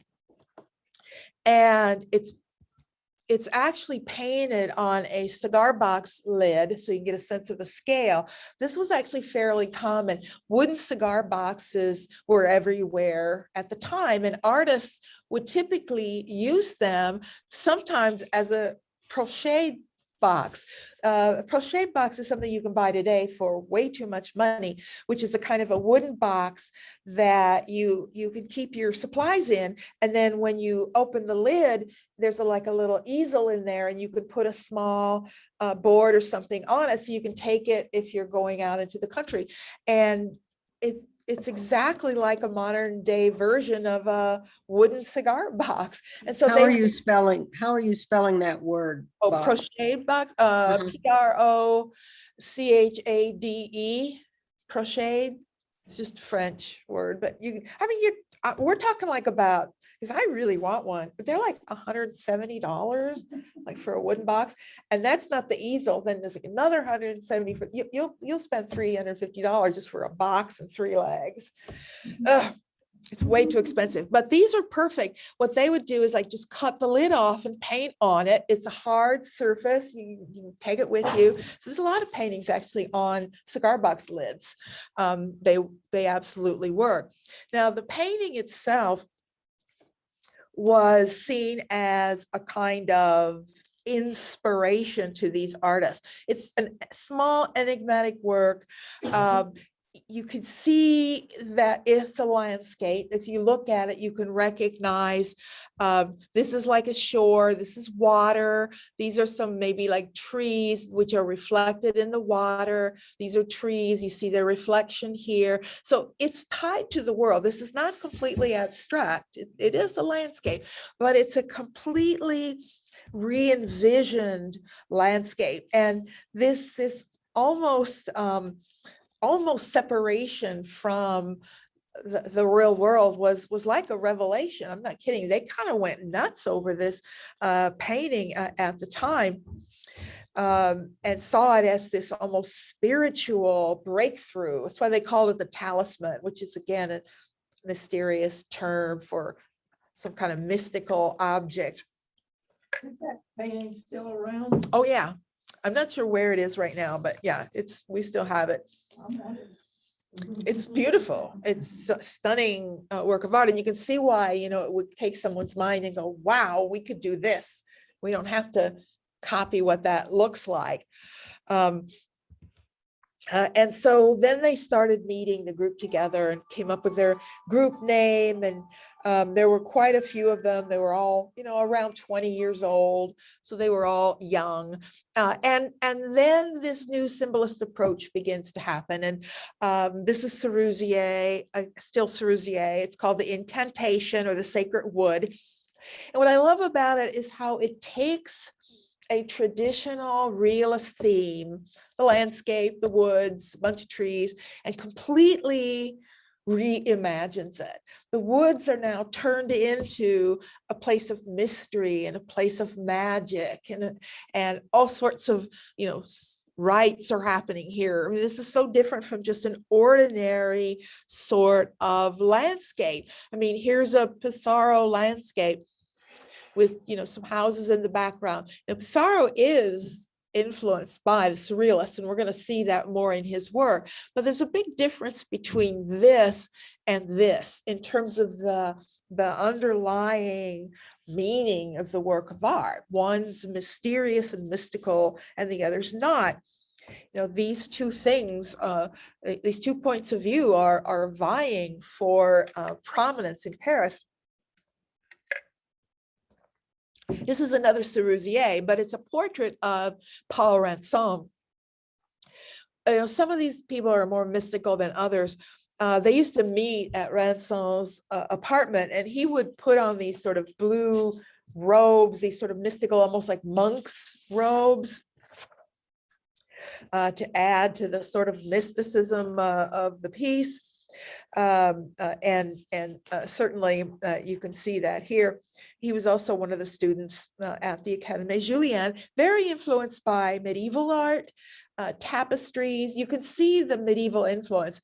And it's actually painted on a cigar box lid, so you can get a sense of the scale. This was actually fairly common. Wooden cigar boxes were everywhere at the time, and artists would typically use them sometimes as a crochet box. A crochet box is something you can buy today for way too much money, which is a kind of a wooden box that you can keep your supplies in. And then when you open the lid, there's like a little easel in there, and you could put a small board or something on it, so you can take it if you're going out into the country. And it's exactly like a modern day version of a wooden cigar box. And so How are you spelling that word? Oh, box? crochet box, Mhm. Crochade, crochet. It's just a French word, but we're talking like about, because I really want one, but they're like $170, like for a wooden box. And that's not the easel. Then there's like another 170 for you'll spend $350 just for a box and 3 legs. Ugh. It's way too expensive, but these are perfect. What they would do is like just cut the lid off and paint on it. It's a hard surface. You can take it with you. So there's a lot of paintings actually on cigar box lids. They absolutely work. Now the painting itself was seen as a kind of inspiration to these artists. It's a small enigmatic work. You can see that it's a landscape. If you look at it, you can recognize this is like a shore, this is water. These are some maybe like trees which are reflected in the water. These are trees, you see their reflection here. So it's tied to the world. This is not completely abstract. It is a landscape, but it's a completely re-envisioned landscape. And this almost separation from the real world was like a revelation. I'm not kidding. They kind of went nuts over this painting at the time, and saw it as this almost spiritual breakthrough. That's why they called it the talisman, which is again a mysterious term for some kind of mystical object. Is that painting still around? Oh yeah. I'm not sure where it is right now, but yeah, we still have it. It's beautiful. It's a stunning work of art. And you can see why, it would take someone's mind and go, wow, we could do this. We don't have to copy what that looks like. And so then they started meeting the group together and came up with their group name. And there were quite a few of them. They were all, around 20 years old. So they were all young. And then this new symbolist approach begins to happen. And this is Cerisier, still Cerisier. It's called the incantation or the sacred wood. And what I love about it is how it takes a traditional realist theme, the landscape, the woods, a bunch of trees, and completely reimagines it. The woods are now turned into a place of mystery and a place of magic, and all sorts of, rites are happening here. I mean, this is so different from just an ordinary sort of landscape. I mean, here's a Pissarro landscape with some houses in the background. Now, Pissarro is influenced by the surrealists, and we're going to see that more in his work. But there's a big difference between this and this in terms of the underlying meaning of the work of art. One's mysterious and mystical, and the other's not. These two things, these 2 points of view are vying for prominence in Paris. This is another Cerisier, but it's a portrait of Paul Ransom. Some of these people are more mystical than others. They used to meet at Ransom's apartment, and he would put on these sort of blue robes, these sort of mystical, almost like monks' robes, to add to the sort of mysticism of the piece. Certainly you can see that here. He was also one of the students at the Académie Julian, very influenced by medieval art, tapestries. You can see the medieval influence.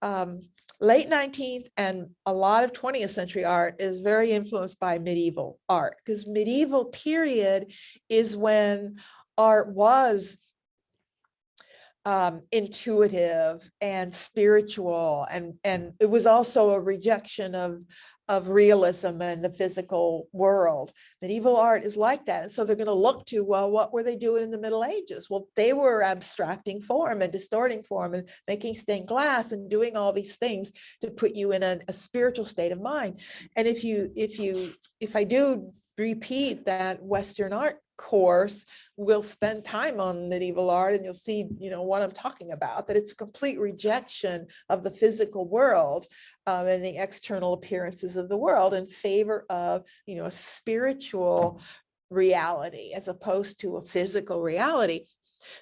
Late 19th and a lot of 20th century art is very influenced by medieval art, because medieval period is when art was intuitive and spiritual, and it was also a rejection of of realism and the physical world. Medieval art is like that. And so they're going to look to, well, what were they doing in the Middle Ages? Well, they were abstracting form and distorting form and making stained glass and doing all these things to put you in a spiritual state of mind. And if I do repeat that Western art course, we'll spend time on medieval art and you'll see, what I'm talking about, that it's a complete rejection of the physical world and the external appearances of the world in favor of, a spiritual reality as opposed to a physical reality.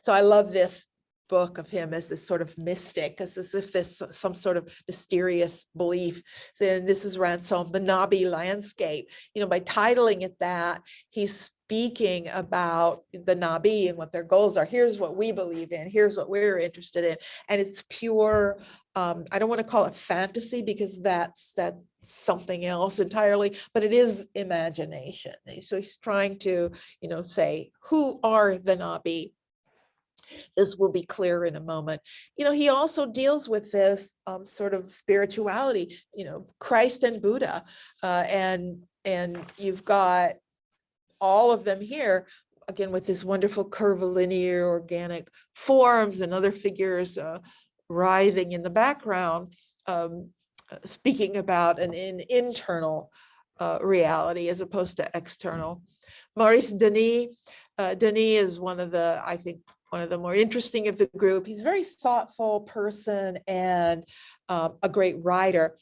So I love this book of him as this sort of mystic, as if there's some sort of mysterious belief. Then this is Ransom, the Nabi landscape. By titling it that, he's speaking about the Nabi and what their goals are. Here's what we believe in. Here's what we're interested in. And it's pure, I don't want to call it fantasy because that's something else entirely, but it is imagination. So he's trying to, say, who are the Nabi? This will be clear in a moment. He also deals with this sort of spirituality, Christ and Buddha, and you've got all of them here, again, with this wonderful curvilinear organic forms and other figures writhing in the background, speaking about an internal reality as opposed to external. Maurice Denis. Denis is one of the more interesting of the group. He's a very thoughtful person and a great writer.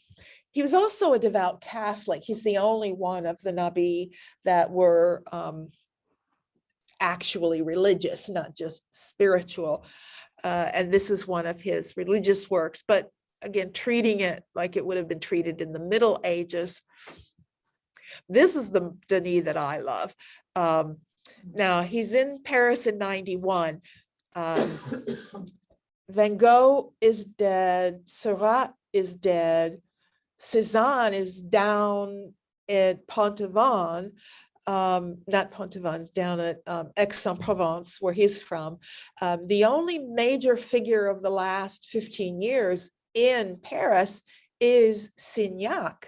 He was also a devout Catholic. He's the only one of the Nabi that were actually religious, not just spiritual. And this is one of his religious works, but again, treating it like it would have been treated in the Middle Ages. This is the Denis that I love. Now, he's in Paris in 91. Van Gogh is dead. Seurat is dead. Cézanne is down at Pontauban, not Pontauban, down at Aix-en-Provence, where he's from. The only major figure of the last 15 years in Paris is Signac,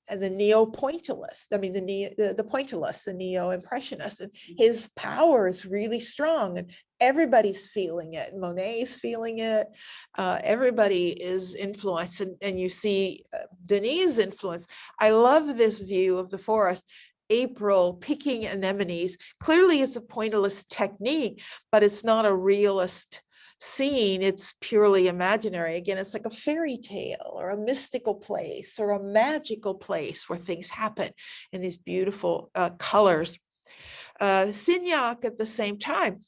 and the neo-pointillist, the pointillist, the neo-impressionist, and his power is really strong and everybody's feeling it. Monet's feeling it. Everybody is influenced, and you see Denis' influence. I love this view of the forest. April picking anemones. Clearly it's a pointillist technique, but it's not a realist scene. It's purely imaginary. Again, it's like a fairy tale or a mystical place or a magical place where things happen in these beautiful colors. Signac at the same time,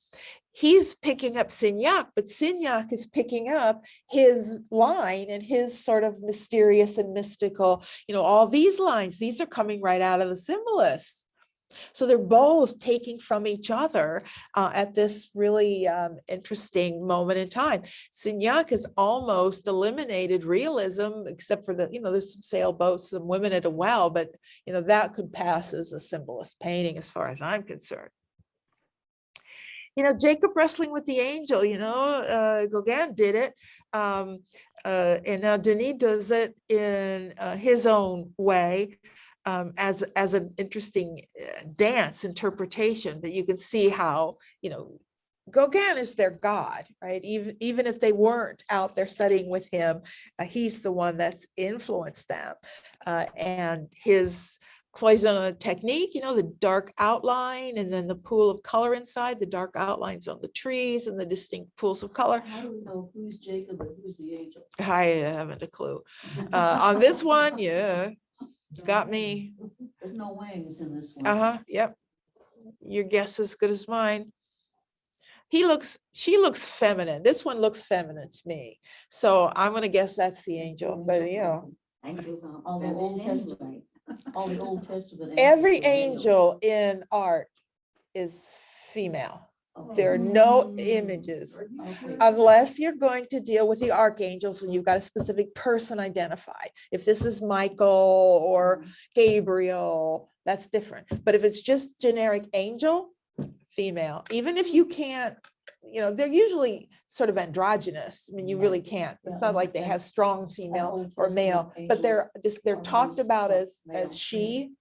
he's picking up Signac, but Signac is picking up his line and his sort of mysterious and mystical, all these lines, these are coming right out of the symbolists. So they're both taking from each other at this really interesting moment in time. Signac has almost eliminated realism, except for there's some sailboats, some women at a well, but that could pass as a symbolist painting as far as I'm concerned. Jacob wrestling with the angel, Gauguin did it. And now Denis does it in his own way. As an interesting dance interpretation, that you can see how, Gauguin is their God, right? Even if they weren't out there studying with him, he's the one that's influenced them. And his cloisonne technique, the dark outline and then the pool of color inside, the dark outlines on the trees and the distinct pools of color. How do we know who's Jacob and who's the angel? I haven't a clue. On this one, yeah. Got me. There's no wings in this one. Yep. Your guess is as good as mine. She looks feminine. This one looks feminine to me. So I'm going to guess that's the angel, but All the Old Testament. All the Old Testament. every angel in art is female. There are no images unless you're going to deal with the archangels and you've got a specific person identified. If this is Michael or Gabriel, that's different. But if it's just generic angel, female, even if you can't they're usually sort of androgynous. I mean, you really can't. It's not like they have strong female Old or Testament male, but they're angels talked are about male. as she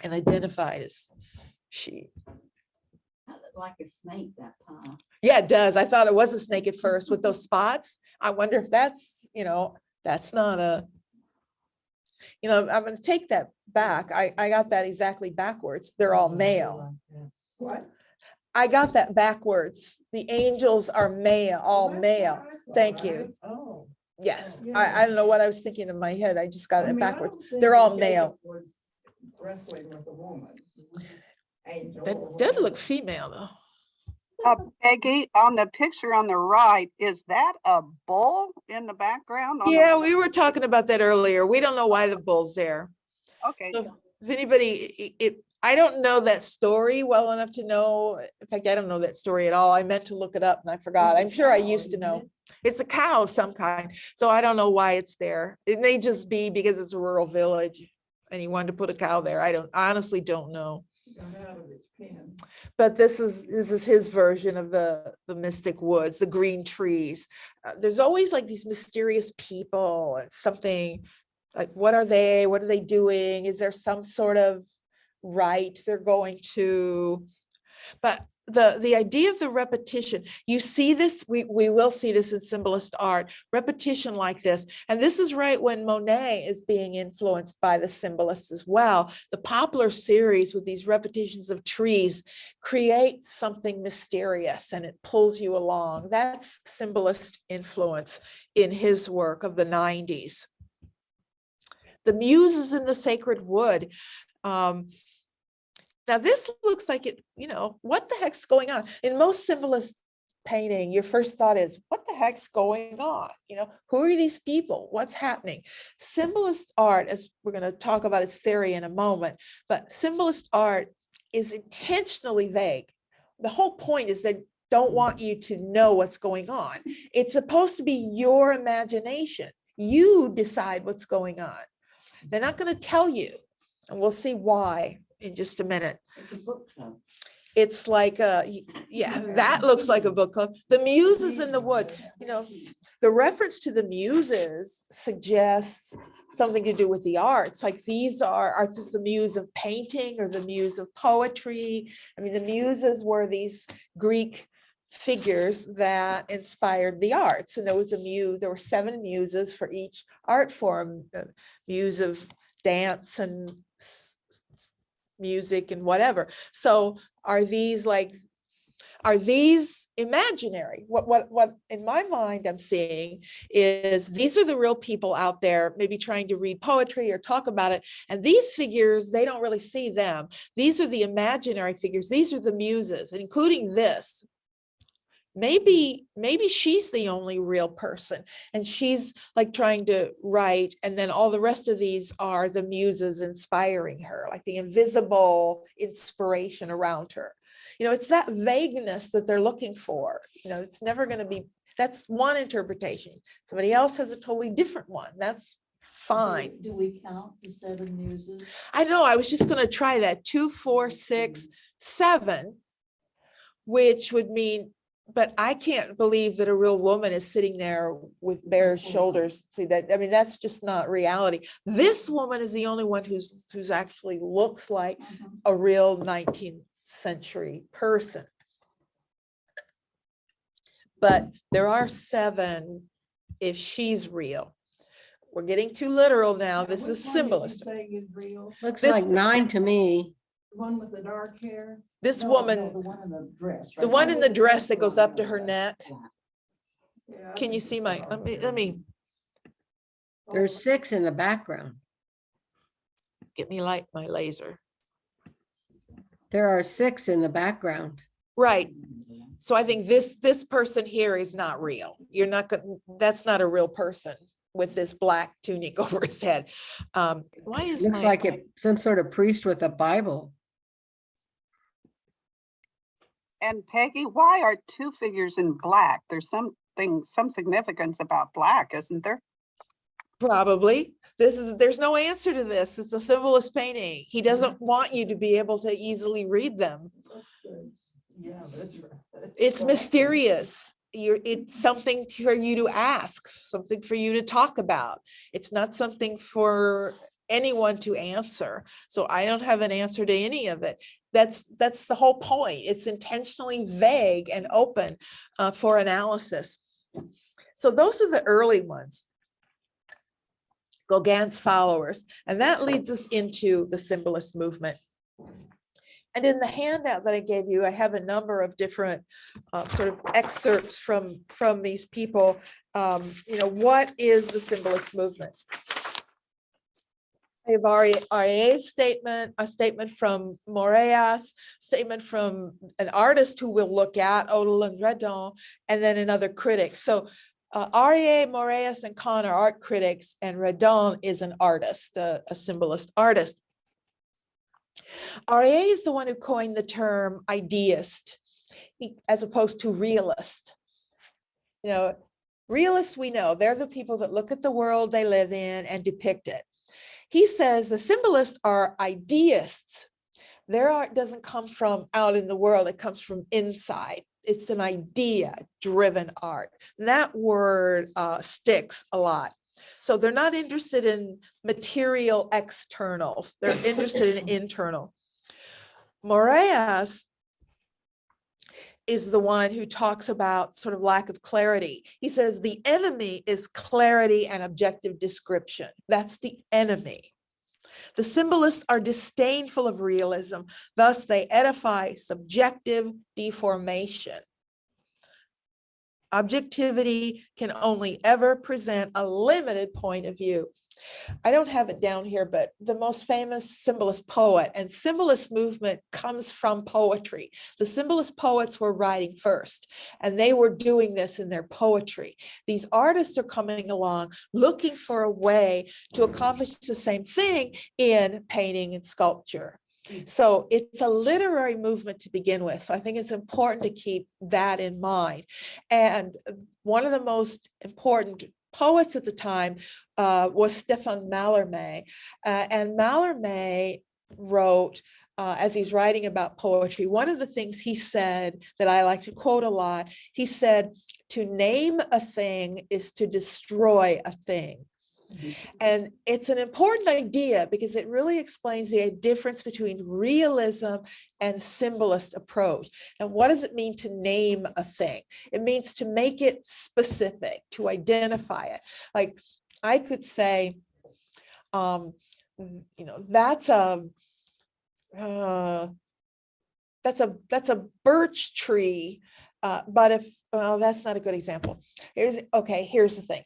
and identified as she. That looked like a snake, that pie. Yeah, it does. I thought it was a snake at first with those spots. I wonder if that's, that's not a, I'm going to take that back. I got that exactly backwards. They're all male. What? I got that backwards. The angels are male, all Well, that's what male. I thought. Thank you. Oh. Yes, Yeah. I don't know what I was thinking in my head. I just got I it mean, I backwards. don't think They're that all Jacob male. was wrestling with a woman. Angel or That did look whatever. female though. Peggy, on the picture on the right, is that a bull in the background? on the- Yeah, we were talking about that earlier. We don't know why the bull's there. Okay, So if anybody, I don't know that story well enough to know. In fact, I don't know that story at all. I meant to look it up and I forgot. It's a I'm sure I cow, used to isn't know. it? It's a cow of some kind. So I don't know why it's there. It may just be because it's a rural village and he wanted to put a cow there. I honestly don't know. Got out of its pen. But this is his version of the mystic woods, the green trees. There's always like these mysterious people and something like, what are they? What are they doing? Is there some sort of rite they're going to? But the idea of the repetition, you see this, we will see this in symbolist art, repetition like this. And this is right when Monet is being influenced by the symbolists as well. The poplar series with these repetitions of trees creates something mysterious and it pulls you along. That's symbolist influence in his work of the 90s. The muses in the sacred wood. Now this looks like it, what the heck's going on? In most symbolist painting, your first thought is, what the heck's going on? Who are these people? What's happening? Symbolist art, as we're going to talk about its theory in a moment, but symbolist art is intentionally vague. The whole point is they don't want you to know what's going on. It's supposed to be your imagination. You decide what's going on. They're not going to tell you, and we'll see why in just a minute. It's a book club. It's like that looks like a book club. The muses in the wood, the reference to the muses suggests something to do with the arts. Like these are this the muse of painting or the muse of poetry? I mean, the muses were these Greek figures that inspired the arts. And there was there were 7 muses for each art form, the muse of dance and music and whatever. So are these imaginary? What in my mind I'm seeing is these are the real people out there maybe trying to read poetry or talk about it, and these figures, they don't really see them. These are the imaginary figures. These are the muses, including this. Maybe she's the only real person and she's like trying to write, and then all the rest of these are the muses inspiring her, like the invisible inspiration around her. It's that vagueness that they're looking for. It's never going to be, that's one interpretation. Somebody else has a totally different one. That's fine. Do we count the 7 muses? I know, I was just going to try that 2, 4, 6, 7, which would mean, but I can't believe that a real woman is sitting there with bare shoulders. See that? I mean, that's just not reality. This woman is the only one who's actually looks like a real 19th century person. But there are 7 if she's real. We're getting too literal now. This is symbolist. Saying is real. Looks This- like 9 to me. The one with the dark hair. This No, woman, the one in the dress. the right? one in the dress that goes up to her neck. Yeah, I Can you think see it's my, dark let hair. me There's 6 in the background. get me light, my laser. There are 6 in the background. Right. So I think this person here is not real. You're not going, that's not a real person with this black tunic over his head. Why is Looks my, like some sort of priest with a Bible. and Peggy, why are 2 figures in black? There's some significance about black, isn't there? probably, there's no answer to this. It's a symbolist painting. He doesn't want you to be able to easily read them. That's good. Yeah, that's right. It's mysterious. It's something for you to ask, something for you to talk about. It's not something for anyone to answer. So I don't have an answer to any of it. That's the whole point. It's intentionally vague and open for analysis. So those are the early ones, Gauguin's followers. And that leads us into the symbolist movement. And in the handout that I gave you, I have a number of different sort of excerpts from these people. What is the symbolist movement? I have RIA's statement, a statement from Moreas, statement from an artist who we'll look at, Odell and Redon, and then another critic. So RIA, Moreas, and Kahn are art critics, and Redon is an artist, a symbolist artist. RIA is the one who coined the term ideist, as opposed to realist. Realists, we know, they're the people that look at the world they live in and depict it. He says the symbolists are ideists. Their art doesn't come from out in the world, it comes from inside. It's an idea-driven art. That word sticks a lot. So they're not interested in material externals. They're interested in internal. Moreas is the one who talks about sort of lack of clarity. He says the enemy is clarity and objective description. That's the enemy. The symbolists are disdainful of realism. Thus, they edify subjective deformation. Objectivity can only ever present a limited point of view. I don't have it down here, but the most famous symbolist poet, and symbolist movement comes from poetry. The symbolist poets were writing first, and they were doing this in their poetry. These artists are coming along looking for a way to accomplish the same thing in painting and sculpture. So it's a literary movement to begin with. So I think it's important to keep that in mind. And one of the most important poets at the time was Stefan Mallarmé. And Mallarmé wrote, as he's writing about poetry, one of the things he said that I like to quote a lot, he said, "To name a thing is to destroy a thing." And it's an important idea because it really explains the difference between realism and symbolist approach. And what does it mean to name a thing? It means to make it specific, to identify it. Like I could say, that's a birch tree, but if, well, that's not a good example. Here's the thing.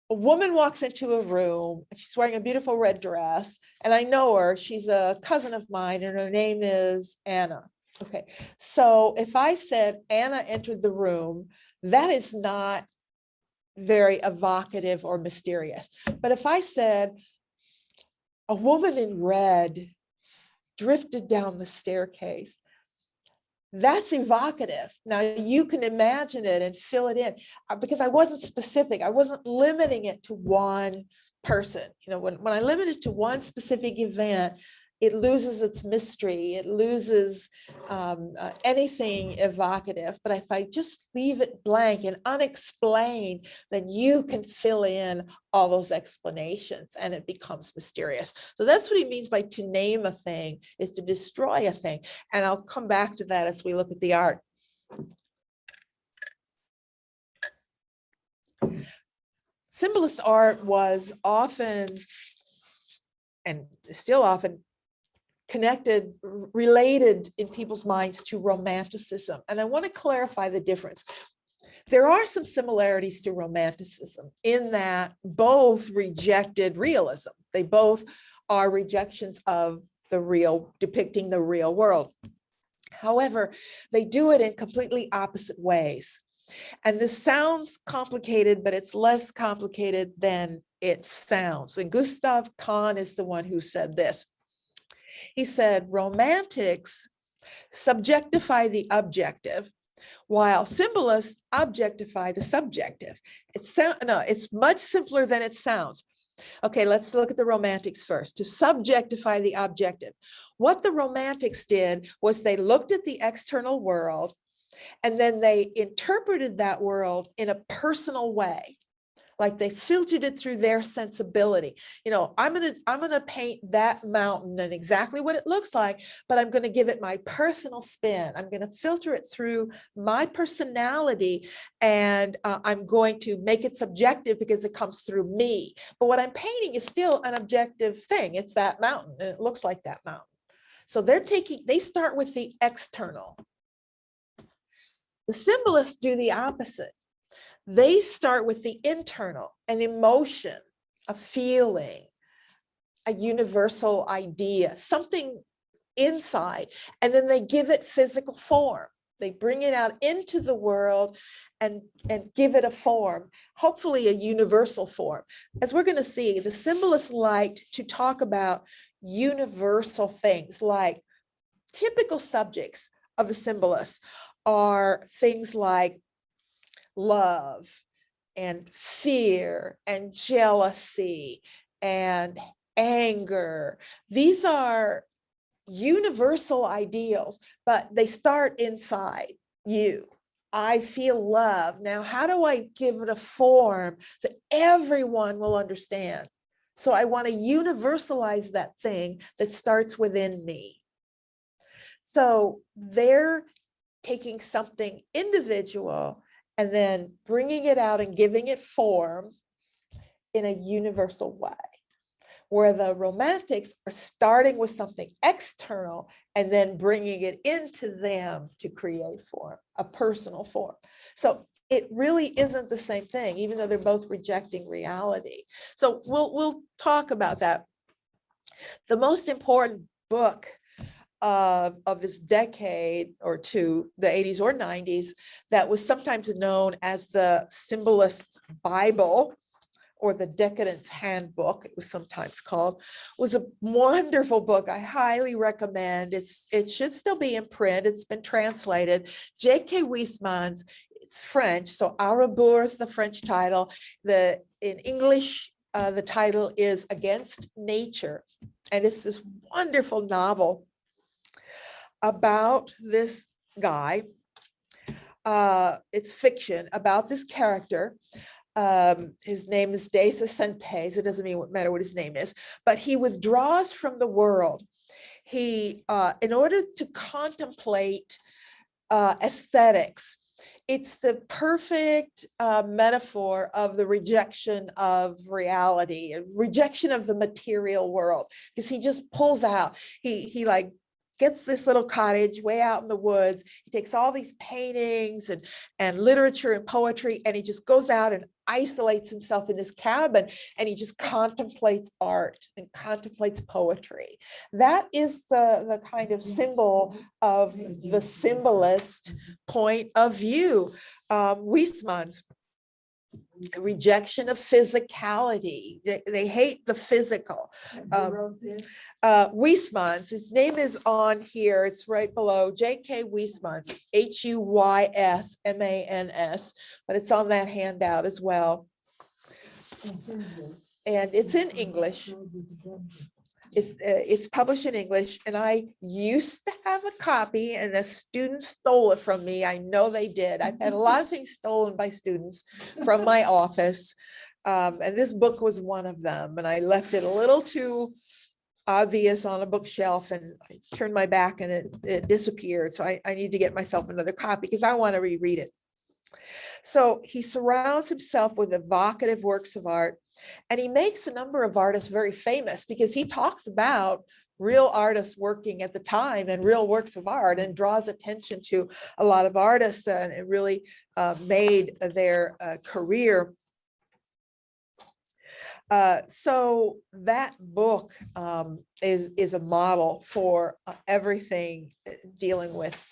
A woman walks into a room, she's wearing a beautiful red dress, and I know her, she's a cousin of mine, and her name is Anna. Okay, so if I said Anna entered the room, that is not very evocative or mysterious. But if I said a woman in red drifted down the staircase, that's evocative. Now you can imagine it and fill it in because I wasn't specific. I wasn't limiting it to one person. When I limit it to one specific event, it loses its mystery. It loses anything evocative. But if I just leave it blank and unexplained, then you can fill in all those explanations and it becomes mysterious. So that's what he means by to name a thing is to destroy a thing. And I'll come back to that as we look at the art. Symbolist art was often, and still often, related in people's minds to Romanticism. And I want to clarify the difference. There are some similarities to Romanticism in that both rejected realism. They both are rejections of the real, depicting the real world. However, they do it in completely opposite ways. And this sounds complicated, but it's less complicated than it sounds. And Gustav Kahn is the one who said this. He said, romantics subjectify the objective, while symbolists objectify the subjective. It's much simpler than it sounds. Okay, let's look at the Romantics first, to subjectify the objective. What the Romantics did was they looked at the external world and then they interpreted that world in a personal way. Like they filtered it through their sensibility. You know, I'm gonna paint that mountain and exactly what it looks like, but I'm gonna give it my personal spin. I'm gonna filter it through my personality, and I'm going to make it subjective because it comes through me. But what I'm painting is still an objective thing. It's that mountain, and it looks like that mountain. So they start with the external. The symbolists do the opposite. They start with the internal, an emotion, a feeling, a universal idea, something inside, and then they give it physical form. They bring it out into the world and give it a form, hopefully a universal form. As we're going to see, the symbolists liked to talk about universal things, like typical subjects of the symbolists are things like love and fear and jealousy and anger. These are universal ideals, but they start inside you. I feel love. Now, how do I give it a form that everyone will understand? So I want to universalize that thing that starts within me. So they're taking something individual and then bringing it out and giving it form in a universal way, where the Romantics are starting with something external and then bringing it into them to create form, a personal form. So it really isn't the same thing, even though they're both rejecting reality. So we'll talk about that. The most important book of this decade or two, the 80s or 90s, that was sometimes known as the Symbolist Bible or the Decadence Handbook, it was sometimes called, was a wonderful book. I highly recommend. It should still be in print. It's been translated. J.K. Huysmans, it's French, so A Rebours is the French title. In English, the title is Against Nature. And it's this wonderful novel about this guy. It's fiction about this character. His name is Des Essentes. It doesn't matter what his name is, but he withdraws from the world. He, in order to contemplate aesthetics, it's the perfect metaphor of the rejection of reality, rejection of the material world, because he just pulls out. He like gets this little cottage way out in the woods. He takes all these paintings and literature and poetry, and he just goes out and isolates himself in his cabin, and he just contemplates art and contemplates poetry. That is the kind of symbol of the symbolist point of view. Huysmans, rejection of physicality. They hate the physical. Huysmans, his name is on here. It's right below. J.K. Huysmans, Huysmans, but it's on that handout as well. And it's in English. It's published in English, and I used to have a copy, and a student stole it from me. I know they did. I've had a lot of things stolen by students from my office, and this book was one of them. And I left it a little too obvious on a bookshelf, and I turned my back, and it disappeared. So I need to get myself another copy because I want to reread it. So he surrounds himself with evocative works of art, and he makes a number of artists very famous because he talks about real artists working at the time and real works of art, and draws attention to a lot of artists, and it really made their career. So that book is a model for everything dealing with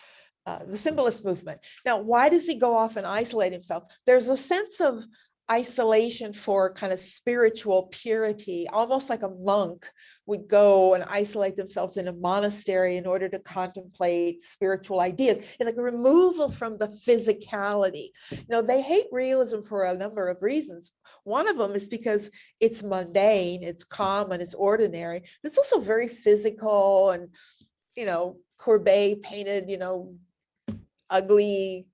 the symbolist movement. Now, why does he go off and isolate himself? There's a sense of isolation for kind of spiritual purity, almost like a monk would go and isolate themselves in a monastery in order to contemplate spiritual ideas. It's like a removal from the physicality. They hate realism for a number of reasons. One of them is because it's mundane, it's common, it's ordinary. But it's also very physical, and Courbet painted, ugly.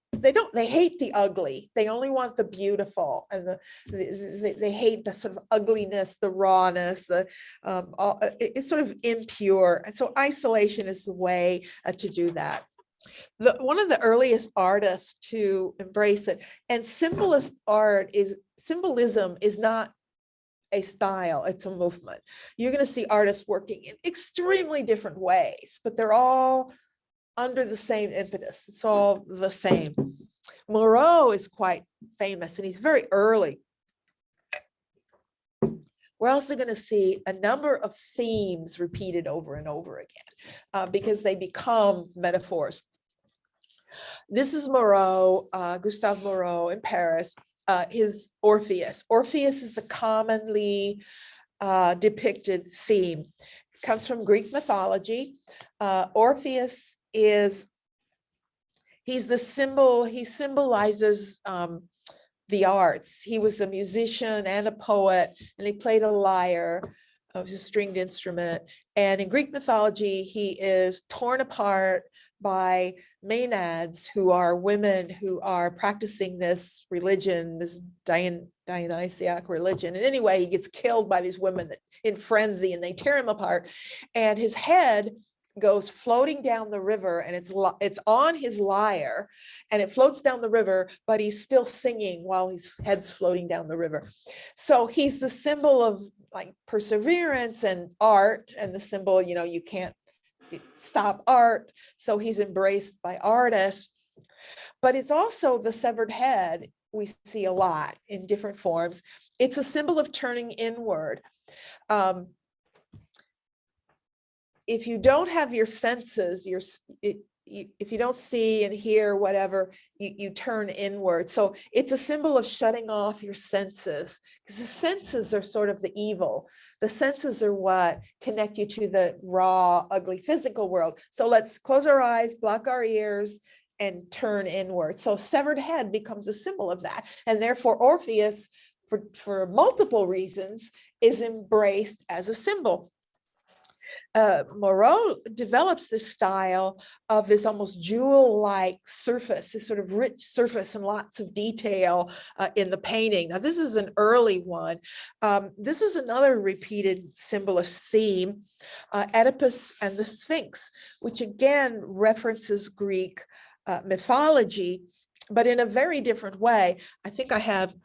They hate the ugly. They only want the beautiful, and they hate the sort of ugliness, the rawness, it's sort of impure. And so isolation is the way to do that. One of the earliest artists to embrace it, and symbolism is not a style, it's a movement. You're going to see artists working in extremely different ways, but they're all under the same impetus. It's all the same. Moreau is quite famous, and he's very early. We're also going to see a number of themes repeated over and over again because they become metaphors. This is Moreau, Gustave Moreau in Paris, his Orpheus. Orpheus is a commonly depicted theme. It comes from Greek mythology. Orpheus he's the symbol, he symbolizes the arts. He was a musician and a poet, and he played a lyre, a stringed instrument. And in Greek mythology, he is torn apart by Maenads, who are women who are practicing this religion, this Dionysiac religion. And anyway, he gets killed by these women in frenzy, and they tear him apart. And his head goes floating down the river, and it's on his lyre, and it floats down the river, but he's still singing while his head's floating down the river. So he's the symbol of like perseverance and art, and the symbol, you can't stop art. So he's embraced by artists. But it's also the severed head we see a lot in different forms. It's a symbol of turning inward. If you don't have your senses, if you don't see and hear whatever, you turn inward. So it's a symbol of shutting off your senses, because the senses are sort of the evil. The senses are what connect you to the raw, ugly physical world. So let's close our eyes, block our ears, and turn inward. So severed head becomes a symbol of that. And therefore Orpheus, for multiple reasons, is embraced as a symbol. Moreau develops this style of this almost jewel-like surface, this sort of rich surface and lots of detail in the painting. Now, this is an early one. This is another repeated symbolist theme, Oedipus and the Sphinx, which again references Greek mythology, but in a very different way. I think I have.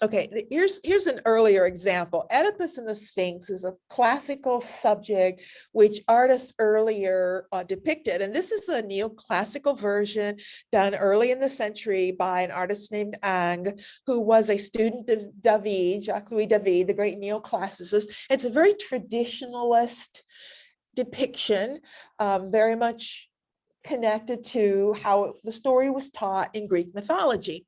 Okay, here's an earlier example. Oedipus and the Sphinx is a classical subject which artists earlier depicted. And this is a neoclassical version done early in the century by an artist named Ingres, who was a student of David, Jacques-Louis David, the great neoclassicist. It's a very traditionalist depiction, very much connected to how the story was taught in Greek mythology.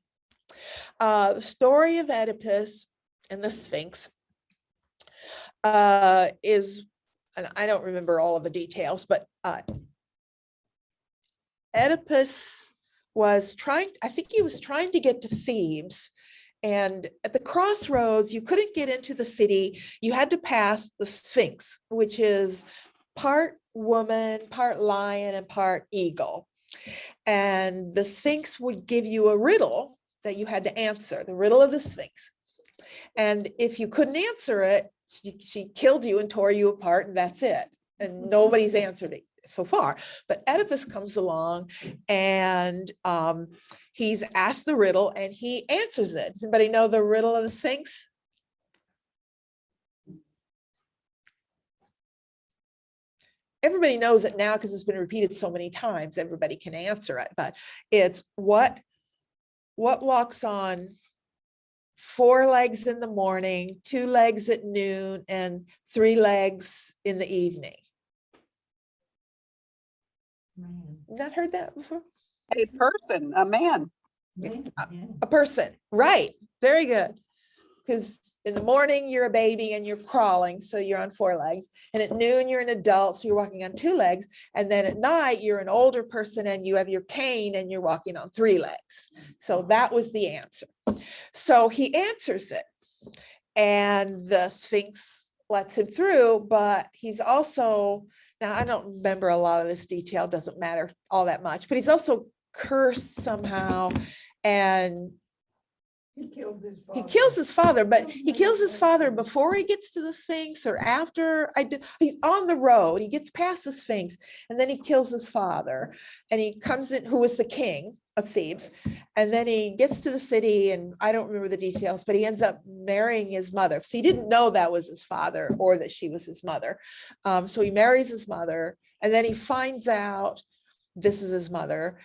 The story of Oedipus and the Sphinx is, and I don't remember all of the details, but Oedipus was trying to get to Thebes. And at the crossroads, you couldn't get into the city. You had to pass the Sphinx, which is part woman, part lion, and part eagle. And the Sphinx would give you a riddle that you had to answer, the riddle of the Sphinx. And if you couldn't answer it, she killed you and tore you apart, and that's it. And nobody's answered it so far. But Oedipus comes along, and he's asked the riddle, and he answers it. Does anybody know the riddle of the Sphinx? Everybody knows it now because it's been repeated so many times. Everybody can answer it, but it's what walks on 4 legs in the morning, 2 legs at noon, and 3 legs in the evening? Not heard that before? A person, a man. Yeah. A person, right? Very good. because in the morning you're a baby and you're crawling, so you're on 4 legs. And at noon you're an adult, so you're walking on 2 legs. And then at night you're an older person and you have your cane and you're walking on 3 legs. So that was the answer. So he answers it, and the Sphinx lets him through, but he's also, now I don't remember a lot of this detail, doesn't matter all that much, but he's also cursed somehow, and He kills his he father. kills his father, but he kills his father before he gets to the Sphinx or after. He's on the road, he gets past the Sphinx, and then he kills his father, and he comes in, who was the king of Thebes, and then he gets to the city, and I don't remember the details, but he ends up marrying his mother. So he didn't know that was his father or that she was his mother. So he marries his mother, and then he finds out this is his mother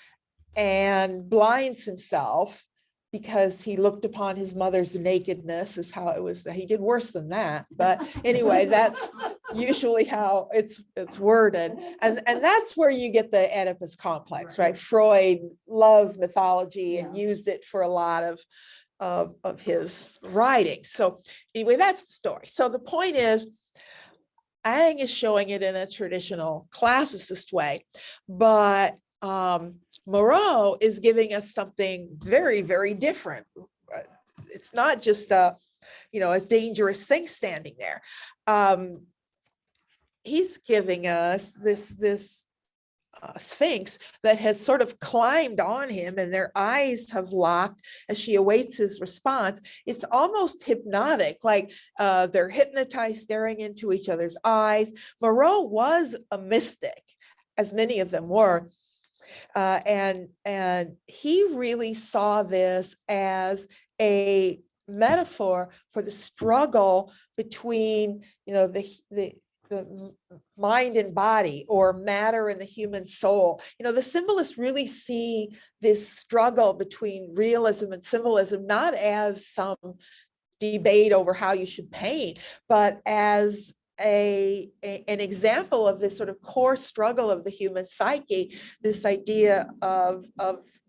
and blinds himself because he looked upon his mother's nakedness, is how it was. He did worse than that, but anyway, that's usually how it's worded, and that's where you get the Oedipus complex, right? Freud loves mythology and used it for a lot of his writing. So anyway, that's the story. So the point is, Aang is showing it in a traditional classicist way, but Moreau is giving us something very, very different. It's not just a dangerous thing standing there. He's giving us this Sphinx that has sort of climbed on him, and their eyes have locked as she awaits his response. It's almost hypnotic, like they're hypnotized, staring into each other's eyes. Moreau was a mystic, as many of them were. And he really saw this as a metaphor for the struggle between, the mind and body, or matter and the human soul. The symbolists really see this struggle between realism and symbolism not as some debate over how you should paint, but as an example of this sort of core struggle of the human psyche, this idea of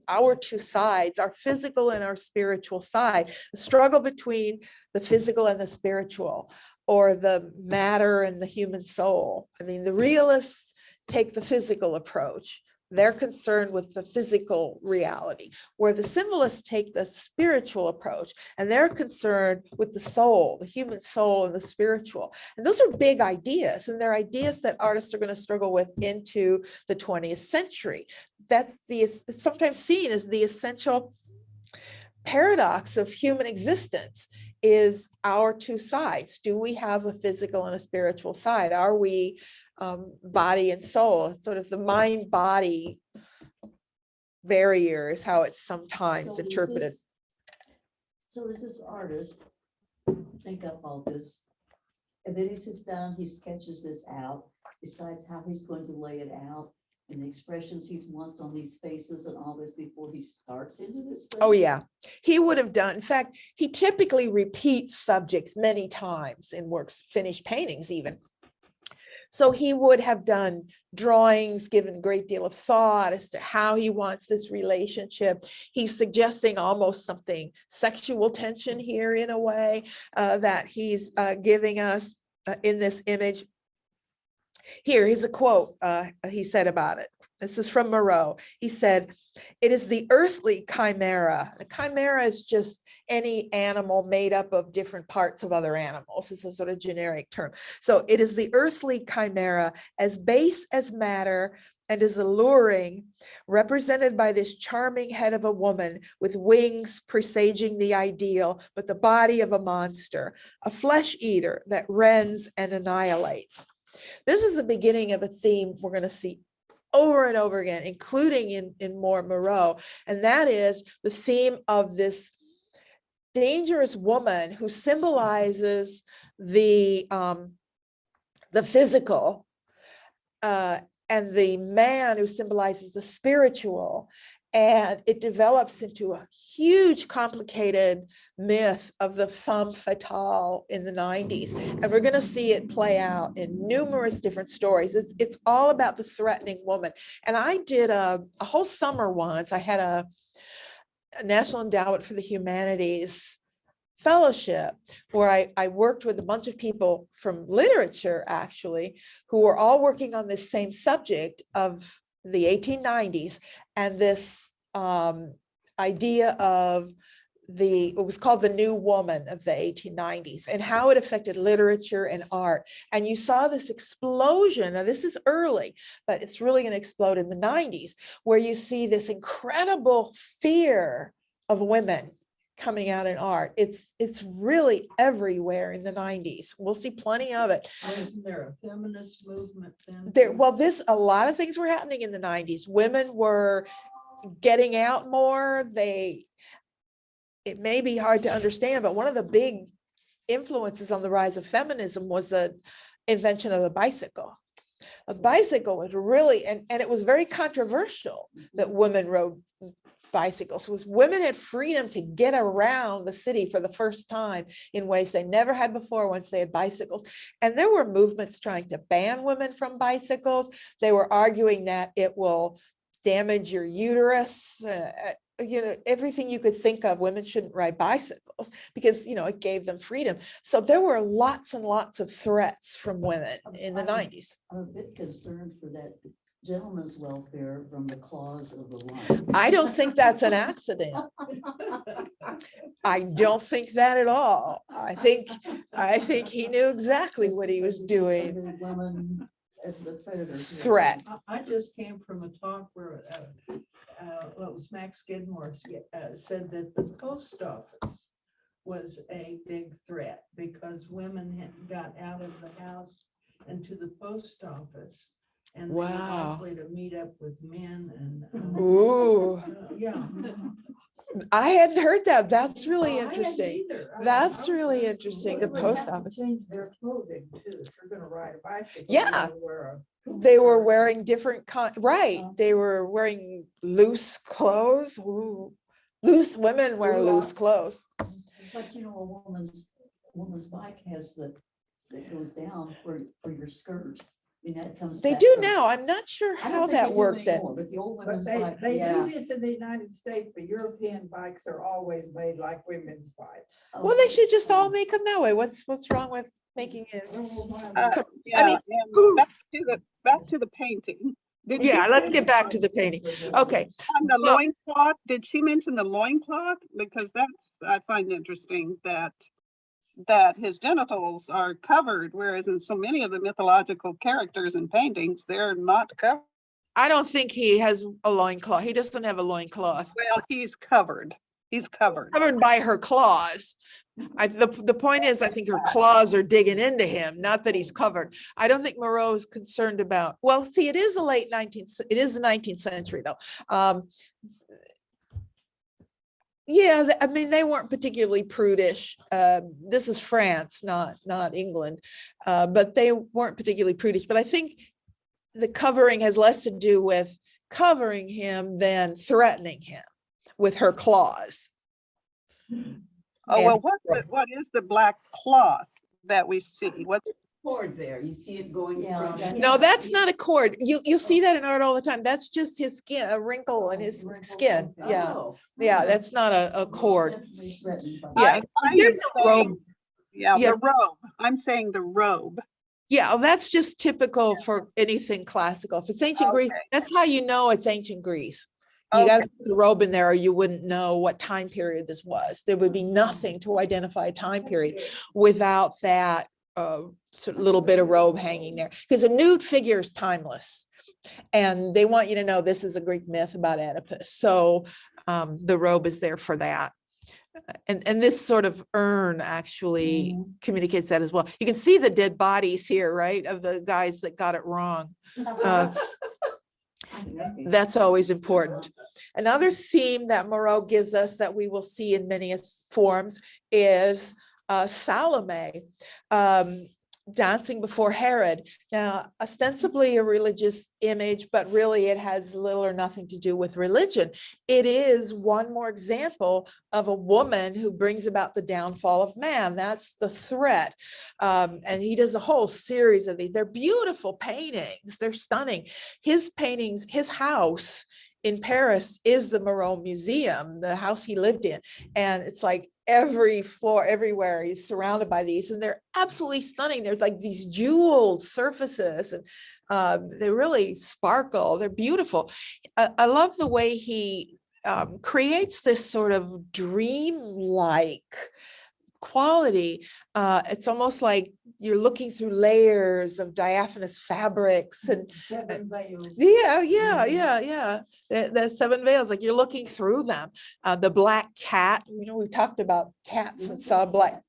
our 2 sides, our physical and our spiritual side, the struggle between the physical and the spiritual, or the matter and the human soul. I mean, the realists take the physical approach. They're concerned with the physical reality, where the symbolists take the spiritual approach, and they're concerned with the soul, the human soul and the spiritual. And those are big ideas, and they're ideas that artists are going to struggle with into the 20th century. It's sometimes seen as the essential paradox of human existence, is our 2 sides. Do we have a physical and a spiritual side? Are we body and soul? Sort of the mind-body barrier is how it's sometimes interpreted. So does this artist think up all this? And then he sits down, he sketches this out, decides how he's going to lay it out, and the expressions he wants on these faces and all this before he starts into this thing? Oh yeah, he would have done. In fact, he typically repeats subjects many times in works, finished paintings even. So he would have done drawings, given a great deal of thought as to how he wants this relationship. He's suggesting almost something sexual tension here in a way that he's giving us in this image. Here's a quote he said about it. This is from Moreau. He said, "It is the earthly chimera." A chimera is just any animal made up of different parts of other animals. It's a sort of generic term. So it is the earthly chimera, as base as matter and as alluring, represented by this charming head of a woman with wings presaging the ideal, but the body of a monster, a flesh eater that rends and annihilates. This is the beginning of a theme we're going to see over and over again, including in more Moreau, and that is the theme of this dangerous woman who symbolizes the physical, and the man who symbolizes the spiritual. And it develops into a huge, complicated myth of the femme fatale in the 90s. And we're going to see it play out in numerous different stories. It's all about the threatening woman. And I did a whole summer once. I had a National Endowment for the Humanities fellowship where I worked with a bunch of people from literature, actually, who were all working on this same subject of the 1890s and this idea of it was called the new woman of the 1890s and how it affected literature and art. And you saw this explosion. Now this is early, but it's really going to explode in the 90s, where you see this incredible fear of women coming out in art. It's really everywhere in the 90s. We'll see plenty of it. Wasn't there a feminist movement then? Well, a lot of things were happening in the 90s. Women were getting out more. It may be hard to understand, but one of the big influences on the rise of feminism was the invention of the bicycle. A bicycle was really, and it was very controversial that women rode bicycles. So women had freedom to get around the city for the first time in ways they never had before once they had bicycles. And there were movements trying to ban women from bicycles. They were arguing that it will damage your uterus. Everything you could think of, women shouldn't ride bicycles because, it gave them freedom. So there were lots and lots of threats from women in the 90s. I'm a bit concerned for that gentleman's welfare from the claws of the lion. I don't think that's an accident. I don't think that at all. I think he knew exactly what he was doing. Women as the predator. Threat. I just came from a talk where what was Max Skidmore said that the post office was a big threat because women got out of the house and to the post office. And they were Wow. likely to meet up with men and. Ooh, Yeah. I hadn't heard that. That's really I hadn't interesting. either. That's really interesting. The Women have post to office. Change their clothing too. If you're gonna ride a bicycle. Yeah. you gotta wear They were wearing different right. They were wearing loose clothes. Ooh. Loose women wear loose clothes. But a woman's bike has that goes down for your skirt. And that comes. They back do from- now. I'm not sure I don't how think they that do worked then. anymore, but the old But women's they bike, do yeah. this in the United States, but European bikes are always made like women's bikes. Well, they should just all make them that way. What's wrong with making it? Yeah, mean, and who- back to the painting. Did Yeah, she let's say get back to the painting. Okay. on the Well- loincloth? Did she mention the loincloth? Because I find interesting that his genitals are covered, whereas in so many of the mythological characters and paintings, they're not covered. I don't think he has a loincloth. He doesn't have a loincloth. Well, he's covered. He's covered. Covered by her claws. The point is, I think her claws are digging into him, not that he's covered. I don't think Moreau is concerned about, well, see, it is the 19th century though. Yeah, I mean, they weren't particularly prudish. This is France, not England, but they weren't particularly prudish. But I think the covering has less to do with covering him than threatening him with her claws. Oh, And- well, what is the black cloth that we see? What's Cord there, you see it going Yeah, from. that- No, that's not a cord. You'll see that in art all the time. That's just his skin, a wrinkle in his skin. Yeah, Oh. yeah, that's not a cord. Definitely threatened by- Yeah, I there's am a robe. saying- Yeah, Yeah. the robe. I'm saying the robe. Yeah, well, that's just typical for anything classical. If it's ancient Greece, Okay. that's how you know it's ancient Greece. You got to put the robe in there or you wouldn't know what time period this was. There would be nothing to identify a time period without that sort of little bit of robe hanging there. Because a nude figure is timeless. And they want you to know this is a Greek myth about Oedipus. So the robe is there for that. And this sort of urn actually communicates that as well. You can see the dead bodies here, right, of the guys that got it wrong. That's always important. Another theme that Moreau gives us that we will see in many forms is Salome dancing before Herod. Now, ostensibly a religious image, but really it has little or nothing to do with religion. It is one more example of a woman who brings about the downfall of man. That's the threat. And he does a whole series of these. They're beautiful paintings. They're stunning. His paintings, his house in Paris is the Moreau Museum, the house he lived in. And it's like every floor, everywhere. He's surrounded by these, and they're absolutely stunning. They're like these jeweled surfaces, and they really sparkle. They're beautiful. I love the way he creates this sort of dream-like quality. It's almost like you're looking through layers of diaphanous fabrics, and Seven veils. yeah. The seven veils, like you're looking through them. The black cat, we talked about cats and saw black.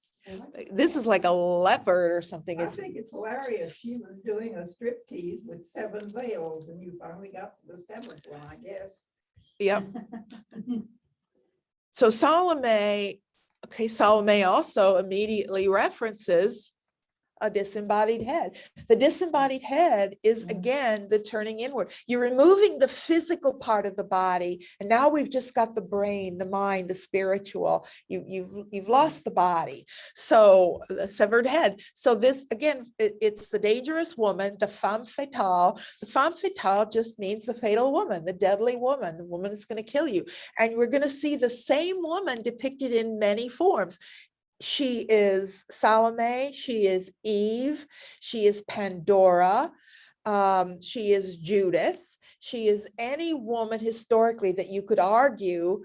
This is like a leopard or something. I It's think it's hilarious. She was doing a striptease with seven veils and you finally got to the seventh one, I guess. yep. So Salome also immediately references a disembodied head. The disembodied head is again the turning inward. You're removing the physical part of the body, and now we've just got the brain, the mind, the spiritual. You've lost the body. So the severed head. So this again, it's the dangerous woman, the femme fatale. The femme fatale just means the fatal woman, the deadly woman, the woman that's going to kill you. And we're going to see the same woman depicted in many forms. She is Salome, she is Eve, she is Pandora, she is Judith, she is any woman historically that you could argue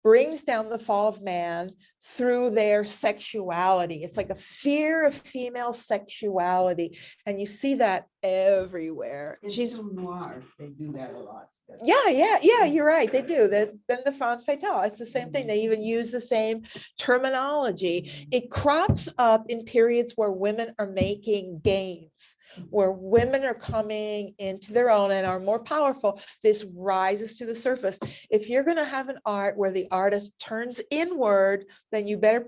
brings down the fall of man through their sexuality. It's like a fear of female sexuality, and you see that everywhere. In She's film noir, they do that a lot. yeah, you're right. They do. Then the femme fatale, it's the same thing. They even use the same terminology. It crops up in periods where women are making gains, where women are coming into their own and are more powerful. This rises to the surface. If you're going to have an art where the artist turns inward, then you better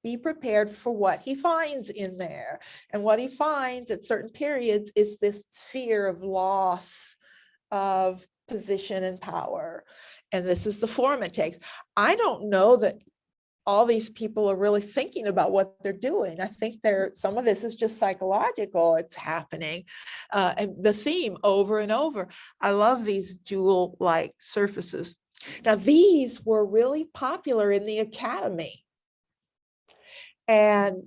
be prepared for what he finds in there. And what he finds at certain periods is this fear of loss of position and power. And this is the form it takes. I don't know that all these people are really thinking about what they're doing. I think some of this is just psychological. It's happening. And the theme over and over. I love these jewel-like surfaces. Now, these were really popular in the academy. And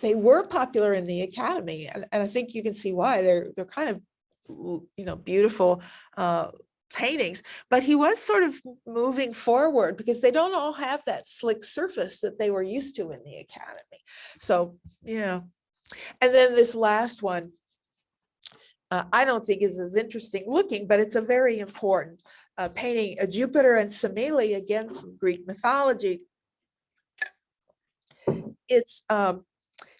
they were popular in the academy. And I think you can see why. They're kind of beautiful paintings, but he was sort of moving forward because they don't all have that slick surface that they were used to in the academy. So, and then this last one, I don't think is as interesting looking, but it's a very important painting, Jupiter and Semele, again from Greek mythology. It's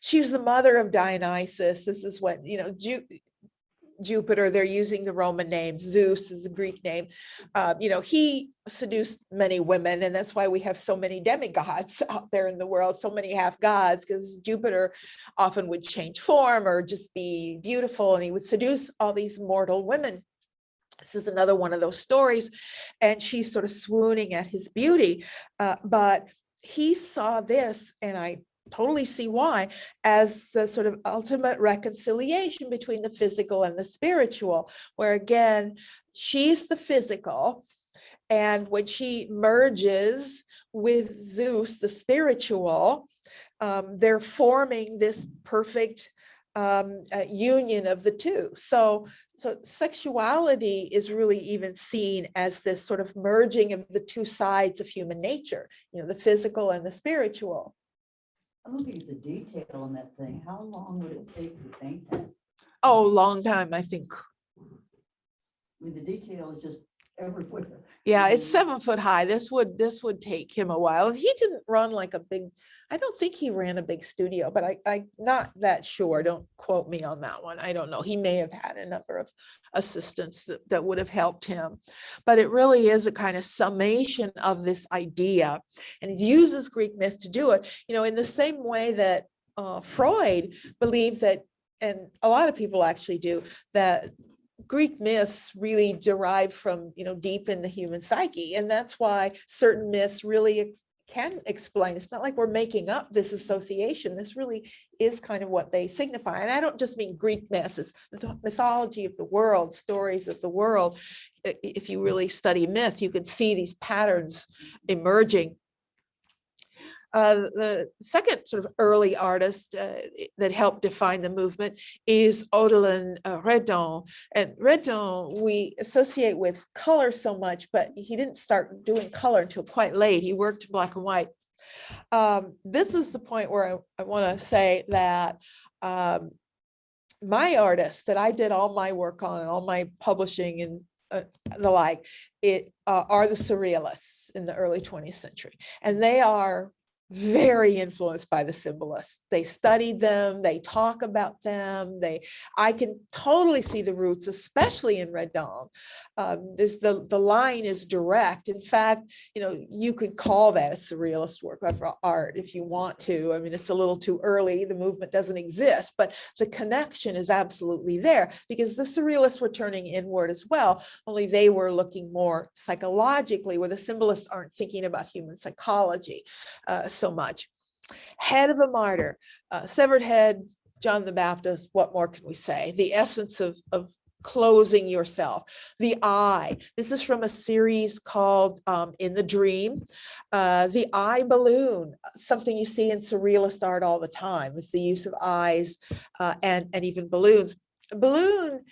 she was the mother of Dionysus. This is what Jupiter, they're using the Roman name. Zeus is a Greek name. He seduced many women, and that's why we have so many demigods out there in the world, so many half gods, because Jupiter often would change form or just be beautiful, and he would seduce all these mortal women. This is another one of those stories, and she's sort of swooning at his beauty. But he saw this, and I totally see why, as the sort of ultimate reconciliation between the physical and the spiritual, where again, she's the physical, and when she merges with Zeus, the spiritual, they're forming this perfect union of the two. So sexuality is really even seen as this sort of merging of the two sides of human nature, the physical and the spiritual. I'm looking at the detail on that thing. How long would it take to paint that? Oh, long time, I think. I mean, the detail is just everywhere. Yeah, it's 7 foot high. This would take him a while. And he didn't run like a big, I don't think he ran a big studio, but I'm not that sure. Don't quote me on that one. I don't know. He may have had a number of assistants that would have helped him. But it really is a kind of summation of this idea. And he uses Greek myth to do it, in the same way that Freud believed that, and a lot of people actually do, that Greek myths really derive from, deep in the human psyche. And that's why certain myths really can explain. It's not like we're making up this association. This really is kind of what they signify. And I don't just mean Greek myths, it's the mythology of the world, stories of the world. If you really study myth, you can see these patterns emerging. The second sort of early artist that helped define the movement is Odilon Redon. And Redon we associate with color so much, but he didn't start doing color until quite late. He worked black and white. This is the point where I want to say that my artists that I did all my work on and all my publishing and the like, are the surrealists in the early 20th century. And they are very influenced by the symbolists. They studied them, they talk about them. I can totally see the roots, especially in Redon. The line is direct. In fact, you could call that a surrealist work of art if you want to. I mean, it's a little too early. The movement doesn't exist, but the connection is absolutely there because the surrealists were turning inward as well, only they were looking more psychologically, where the symbolists aren't thinking about human psychology so much. Head of a martyr, severed head, John the Baptist, what more can we say? The essence of closing yourself. The eye, this is from a series called In the Dream. The eye balloon, something you see in surrealist art all the time, is the use of eyes and even balloons. A balloon,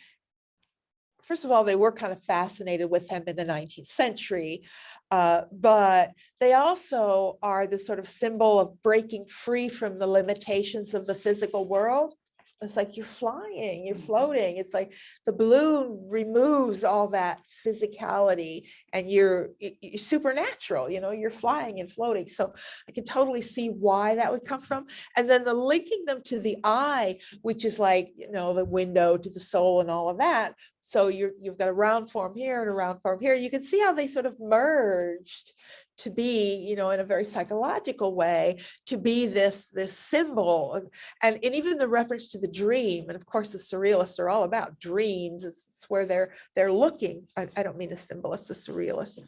first of all, they were kind of fascinated with them in the 19th century. But they also are the sort of symbol of breaking free from the limitations of the physical world. It's like you're flying, you're floating. It's like the balloon removes all that physicality and you're supernatural, you're flying and floating. So I can totally see why that would come from. And then the linking them to the eye, which is like, the window to the soul and all of that. So you've got a round form here and a round form here. You can see how they sort of merged to be, in a very psychological way, to be this symbol. And even the reference to the dream. And of course, the surrealists are all about dreams. It's where they're looking. I don't mean the symbolists, the surrealists,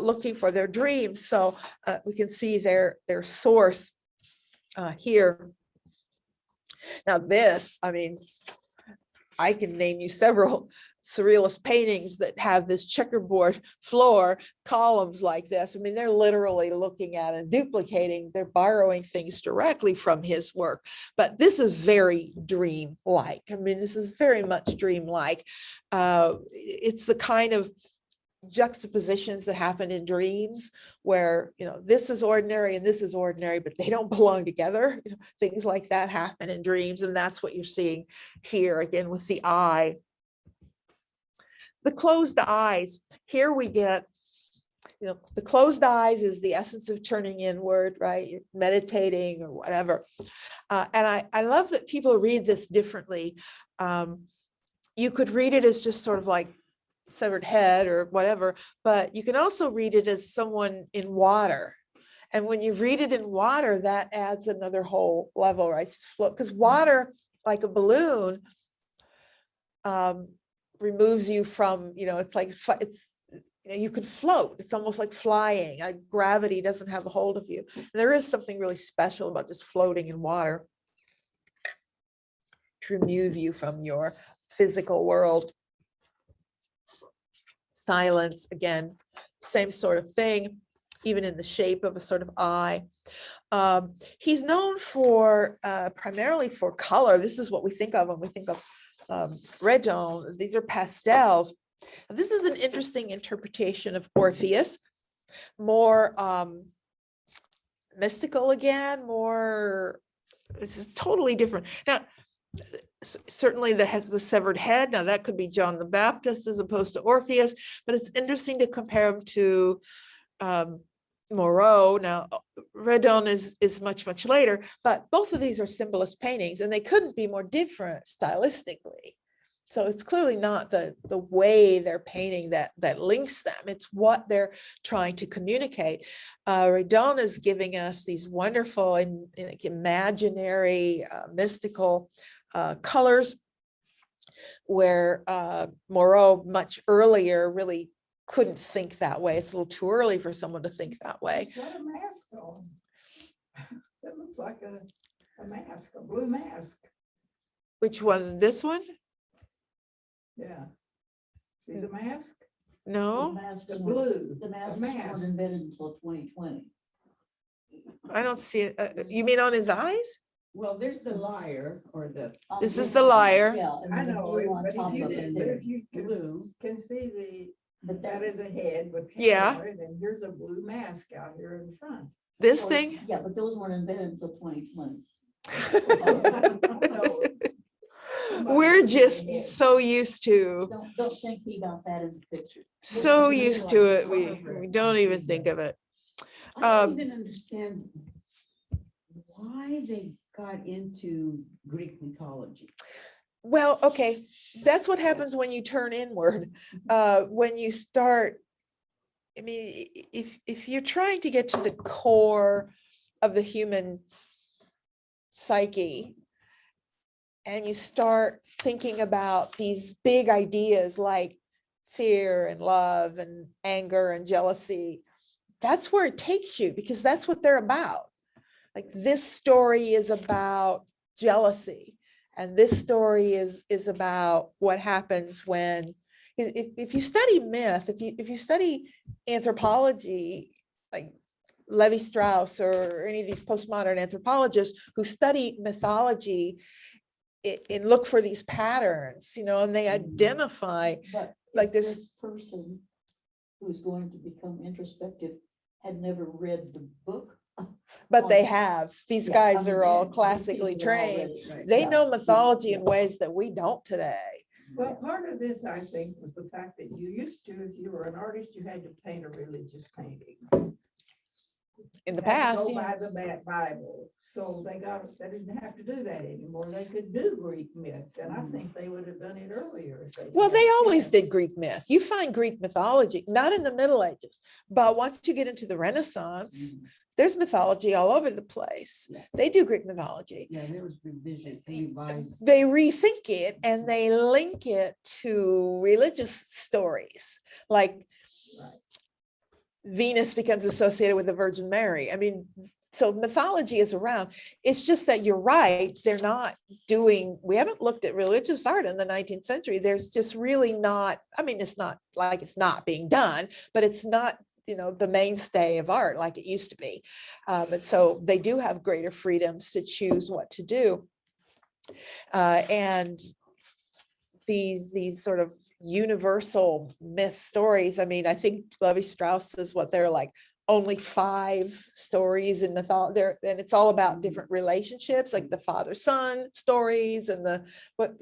looking for their dreams. So we can see their source here. Now this, I can name you several surrealist paintings that have this checkerboard floor, columns like this. They're literally looking at and duplicating, they're borrowing things directly from his work. But this is very dream-like. This is very much dream-like. It's the kind of juxtapositions that happen in dreams where this is ordinary and this is ordinary, but they don't belong together. Things like that happen in dreams, and that's what you're seeing here again with the eye. The closed eyes, here we get the closed eyes is the essence of turning inward, right? You're meditating or whatever. And I love that people read this differently. You could read it as just sort of like severed head or whatever, but you can also read it as someone in water. And when you read it in water, that adds another whole level, right? Because water, like a balloon, removes you from, it's like, you could float. It's almost like flying. Gravity doesn't have a hold of you. And there is something really special about just floating in water to remove you from your physical world. Silence, again, same sort of thing, even in the shape of a sort of eye. He's known for primarily for color. This is what we think of when we think of Redon. These are pastels. This is an interesting interpretation of Orpheus, more mystical again, more, this is totally different. Now, certainly the severed head, now that could be John the Baptist as opposed to Orpheus, but it's interesting to compare him to Moreau. Now, Redon is much, much later, but both of these are symbolist paintings and they couldn't be more different stylistically. So it's clearly not the way they're painting that links them. It's what they're trying to communicate. Redon is giving us these wonderful and imaginary, mystical colors, where Moreau much earlier really couldn't think that way. It's a little too early for someone to think that way. He's got a mask on. That looks like a mask, a blue mask. Which one? This one? Yeah. See the mask? The No. masks The weren't- blue. The masks mask. weren't invented until 2020. I don't see it. You mean on his eyes? Well, there's the lyre or the, On This is blue the line, lyre. Yeah, and I then the know, blue on but top if you, of it but there. if you blue. can see But that that, is a head with Yeah. hair, then here's a blue mask out here in front. This well, thing? yeah, but those weren't invented until 2020. We're just so used to, Don't think he got that in the picture. so used to it. We don't even think of it. I don't Um, even understand why they got into Greek mythology. Well, okay, that's what happens when you turn inward. When you start, I mean, if you're trying to get to the core of the human psyche, and you start thinking about these big ideas like fear and love and anger and jealousy, that's where it takes you, because that's what they're about. Like, this story is about jealousy, and this story is about what happens when, if you study myth, if you study anthropology, like Levi Strauss or any of these postmodern anthropologists who study mythology and look for these patterns, and they identify, But like if there's- this person who's going to become introspective had never read the book. but they on- have, these Yeah, I guys mean, are all these classically people are trained. already- They yeah, know mythology in yeah. ways that we don't today. Well, part of this, I think, was the fact that you used to, if you were an artist, you had to paint a religious painting. In the Had to past, Go yeah. by the Bible, so they didn't have to do that anymore. They could do Greek myth, and I think they would have done it earlier. If they Well, had they a always chance. did Greek myth. You find Greek mythology, not in the Middle Ages, but once you get into the Renaissance, there's mythology all over the place. Yeah. They do Greek mythology. Yeah, there was revision, revised. They rethink it and they link it to religious stories, like Right. Venus becomes associated with the Virgin Mary. I mean, so mythology is around. It's just that you're right. They're not doing, we haven't looked at religious art in the 19th century. There's just really not, I mean, it's not like it's not being done, but it's not, the mainstay of art like it used to be. But so they do have greater freedoms to choose what to do. And these sort of universal myth stories. I mean, I think Levi Strauss is what they're like, only 5 stories in mythology there, and it's all about different relationships, like the father-son stories and what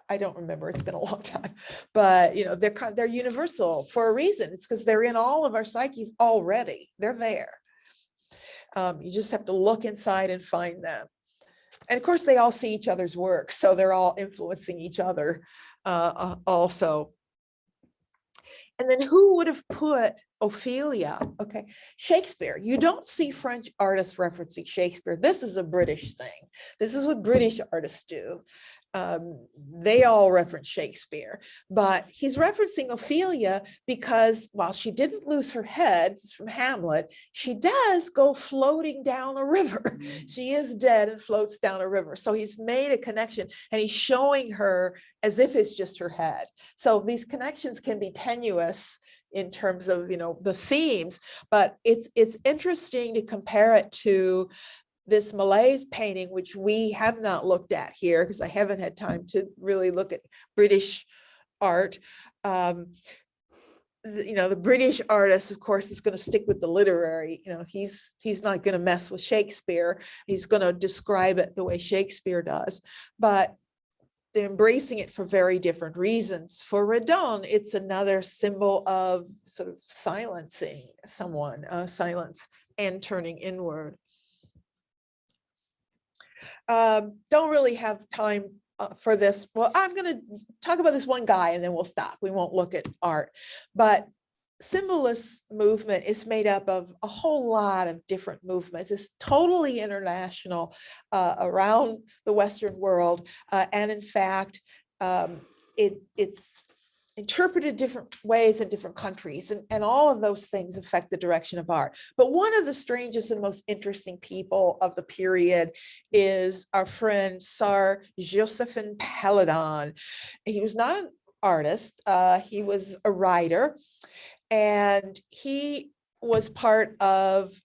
I don't remember, it's been a long time, but they're universal for a reason. It's because they're in all of our psyches already. They're there. You just have to look inside and find them. And of course, they all see each other's work, so they're all influencing each other also. And then who would have put Ophelia? Okay, Shakespeare. You don't see French artists referencing Shakespeare. This is a British thing. This is what British artists do. They all reference Shakespeare, but he's referencing Ophelia because while she didn't lose her head from Hamlet, she does go floating down a river. She is dead and floats down a river. So he's made a connection and he's showing her as if it's just her head. So these connections can be tenuous in terms of, the themes, but it's interesting to compare it to this Malaise painting, which we have not looked at here because I haven't had time to really look at British art. The British artist, of course, is going to stick with the literary. He's not going to mess with Shakespeare. He's going to describe it the way Shakespeare does, but they're embracing it for very different reasons. For Redon, it's another symbol of sort of silencing someone, silence and turning inward. Don't really have time for this. Well, I'm going to talk about this one guy and then we'll stop. We won't look at art. But symbolist movement is made up of a whole lot of different movements. It's totally international around the Western world. And in fact, it's interpreted different ways in different countries, and all of those things affect the direction of art. But one of the strangest and most interesting people of the period is our friend Tsar Josephine Peladon. He was not an artist, he was a writer, and he was part of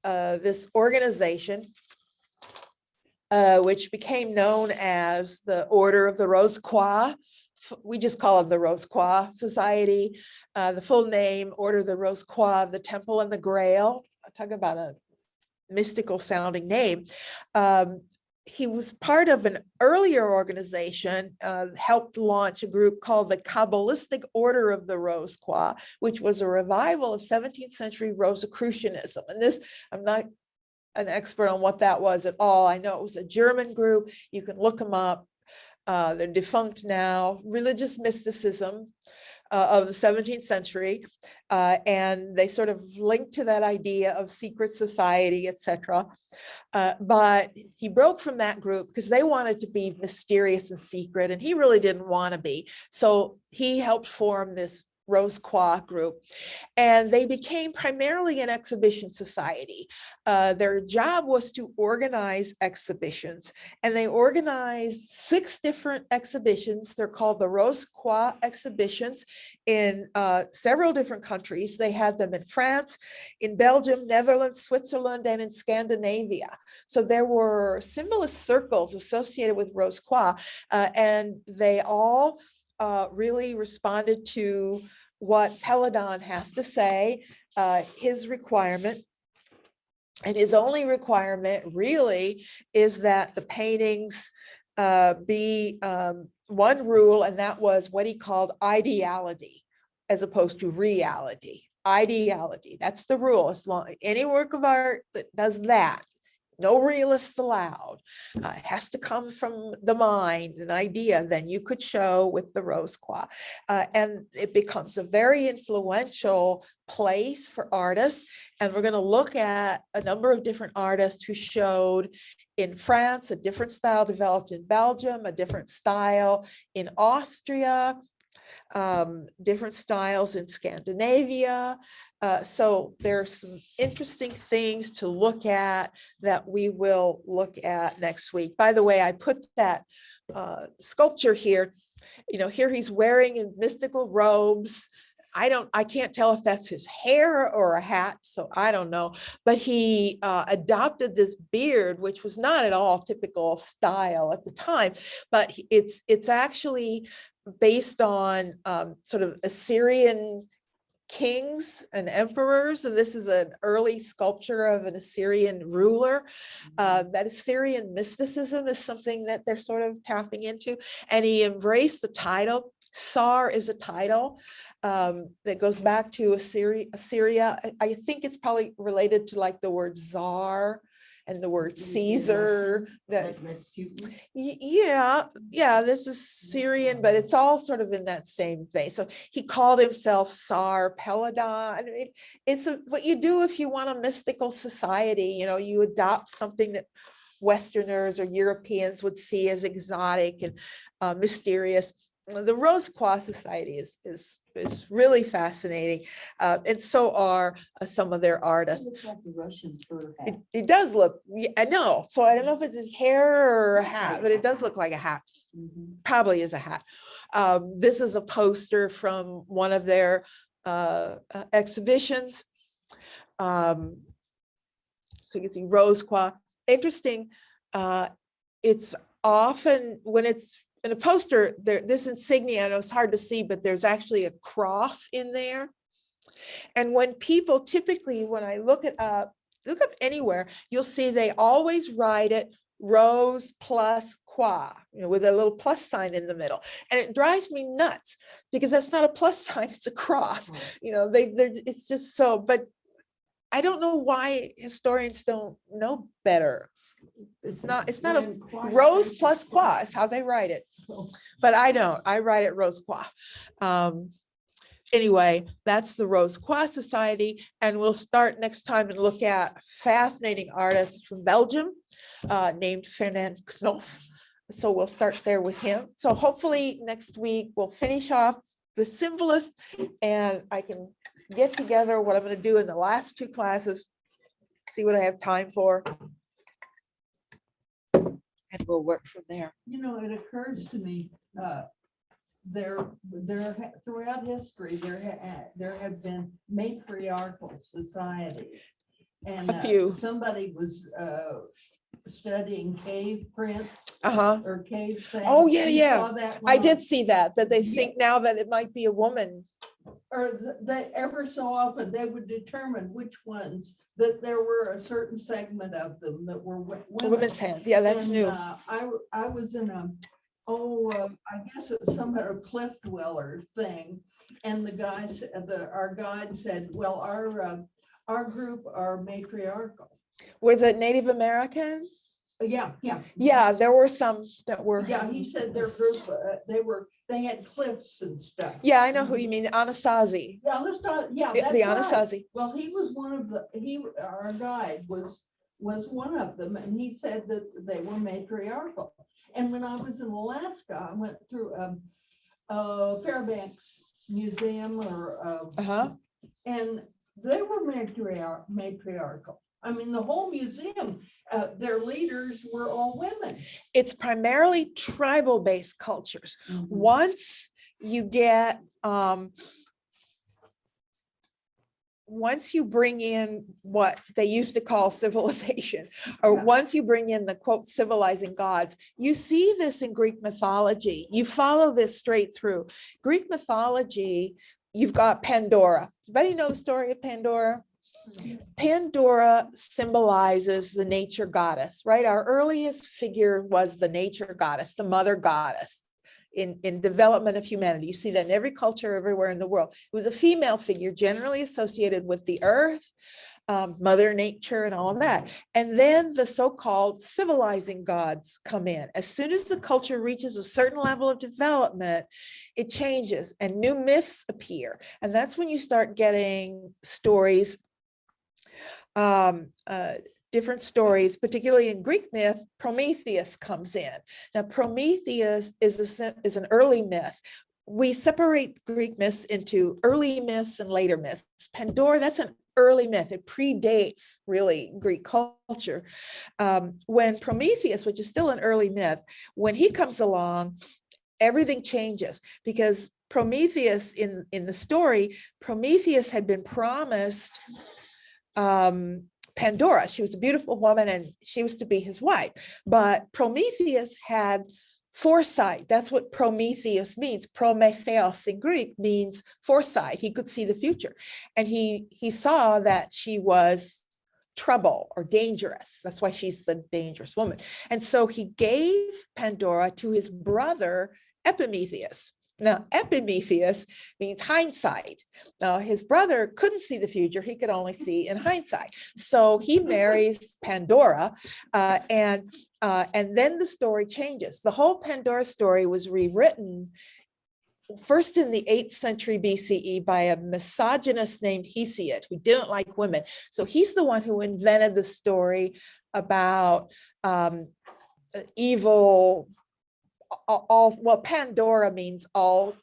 this organization, which became known as the Order of the Rose Croix. We just call it the Rose Croix Society. The full name, Order of the Rose Croix of the Temple and the Grail. I talk about a mystical sounding name. He was part of an earlier organization, helped launch a group called the Kabbalistic Order of the Rose Croix, which was a revival of 17th century Rosicrucianism. And this, I'm not an expert on what that was at all. I know it was a German group. You can look them up. They're defunct now. Religious mysticism of the 17th century. And they sort of linked to that idea of secret society, etc. But he broke from that group because they wanted to be mysterious and secret, and he really didn't want to be. So he helped form this Rose Croix group, and they became primarily an exhibition society. Their job was to organize exhibitions, and they organized 6 different exhibitions. They're called the Rose Croix exhibitions in several different countries. They had them in France, in Belgium, Netherlands, Switzerland, and in Scandinavia. So there were symbolist circles associated with Rose Croix, and they all really responded to what Peladon has to say. His requirement, and his only requirement really, is that the paintings be one rule, and that was what he called ideality as opposed to reality. Ideality, that's the rule. As long any work of art that does that, no realists allowed. It has to come from the mind, an idea, then you could show with the Rose Croix. And it becomes a very influential place for artists. And we're going to look at a number of different artists who showed in France, a different style developed in Belgium, a different style in Austria, different styles in Scandinavia. So there's some interesting things to look at that we will look at next week. By the way, I put that sculpture here. You know, here he's wearing mystical robes. I can't tell if that's his hair or a hat, so I don't know. But he adopted this beard, which was not at all typical style at the time, but it's actually based on sort of Assyrian kings and emperors. And this is an early sculpture of an Assyrian ruler. That Assyrian mysticism is something that they're sort of tapping into. And he embraced the title. Tsar is a title that goes back to Assyria. I think it's probably related to like the word czar and the word Caesar. That, yeah, this is Syrian, but it's all sort of in that same vein. So he called himself Tsar Peladon. I mean, it's what you do if you want a mystical society. You know, you adopt something that Westerners or Europeans would see as exotic and mysterious. The Rose Croix Society is really fascinating, and so are some of their It artists. looks like the Russian fur hat. It does look, I know. So I don't know if it's his hair or a hat, but it does look like a hat. Probably is a hat. This is a poster from one of their exhibitions. So you can see Rose Croix. Interesting. It's often when it's in a poster, this insignia, I know it's hard to see, but there's actually a cross in there. And when people typically, when I look up anywhere, you'll see they always write it Rose plus Croix, you know, with a little plus sign in the middle. And it drives me nuts because that's not a plus sign, it's a cross. You know, it's just so, but I don't know why historians don't know better. It's not a Rose plus Croix is how they write it, but I don't. I write it Rose Croix. Anyway, that's the Rose Croix Society, and we'll start next time and look at a fascinating artist from Belgium named Fernand Knopf. So we'll start there with him. So hopefully next week we'll finish off the symbolist, and I can get together what I'm going to do in the last 2 classes, see what I have time for, and we'll work from there. You know, it occurs to me, throughout history, there have been matriarchal societies. And A few. somebody was studying cave prints Uh-huh. or cave things. Oh, yeah, You yeah. saw that I one did on- see that they think now that it might be a woman. Or that ever so often they would determine which ones, that there were a certain segment of them that were women. Women's hand. Yeah, that's And, new. I was in a, I guess it was some kind of cliff dweller thing. And the guys, our guide said, well, our group are matriarchal. Was it Native American? Yeah, yeah. Yeah, there were some that were. Yeah, he said their group, they had cliffs and stuff. Yeah, I know who you mean, Anasazi. Yeah, let's not, yeah, The that's the right. Anasazi. Well, he was one of our guide was one of them, and he said that they were matriarchal. And when I was in Alaska, I went through Fairbanks Museum Uh-huh. and they were matriarchal. I mean, the whole museum, their leaders were all women. It's primarily tribal-based cultures. Mhm. Once you get, once you bring in what they used to call civilization, or Yeah. once you bring in the quote civilizing gods, you see this in Greek mythology. You follow this straight through. Greek mythology, you've got Pandora. Does anybody know the story of Pandora? Pandora symbolizes the nature goddess, right? Our earliest figure was the nature goddess, the mother goddess in development of humanity. You see that in every culture everywhere in the world. It was a female figure generally associated with the earth, mother nature and all of that. And then the so-called civilizing gods come in. As soon as the culture reaches a certain level of development, it changes and new myths appear. And that's when you start getting stories, different stories, particularly in Greek myth. Prometheus comes in. Now, Prometheus is an early myth. We separate Greek myths into early myths and later myths. Pandora, that's an early myth. It predates really Greek culture. When Prometheus, which is still an early myth, when he comes along, everything changes because Prometheus in the story, Prometheus had been promised Pandora. She was a beautiful woman and she was to be his wife. But Prometheus had foresight. That's what Prometheus means. Prometheos in Greek means foresight. He could see the future. And he saw that she was trouble or dangerous. That's why she's the dangerous woman. And so he gave Pandora to his brother Epimetheus. Now, Epimetheus means hindsight. Now, his brother couldn't see the future. He could only see in hindsight. So he marries Pandora, and then the story changes. The whole Pandora story was rewritten first in the 8th century BCE by a misogynist named Hesiod, who didn't like women. So he's the one who invented the story about evil. Well, Pandora means all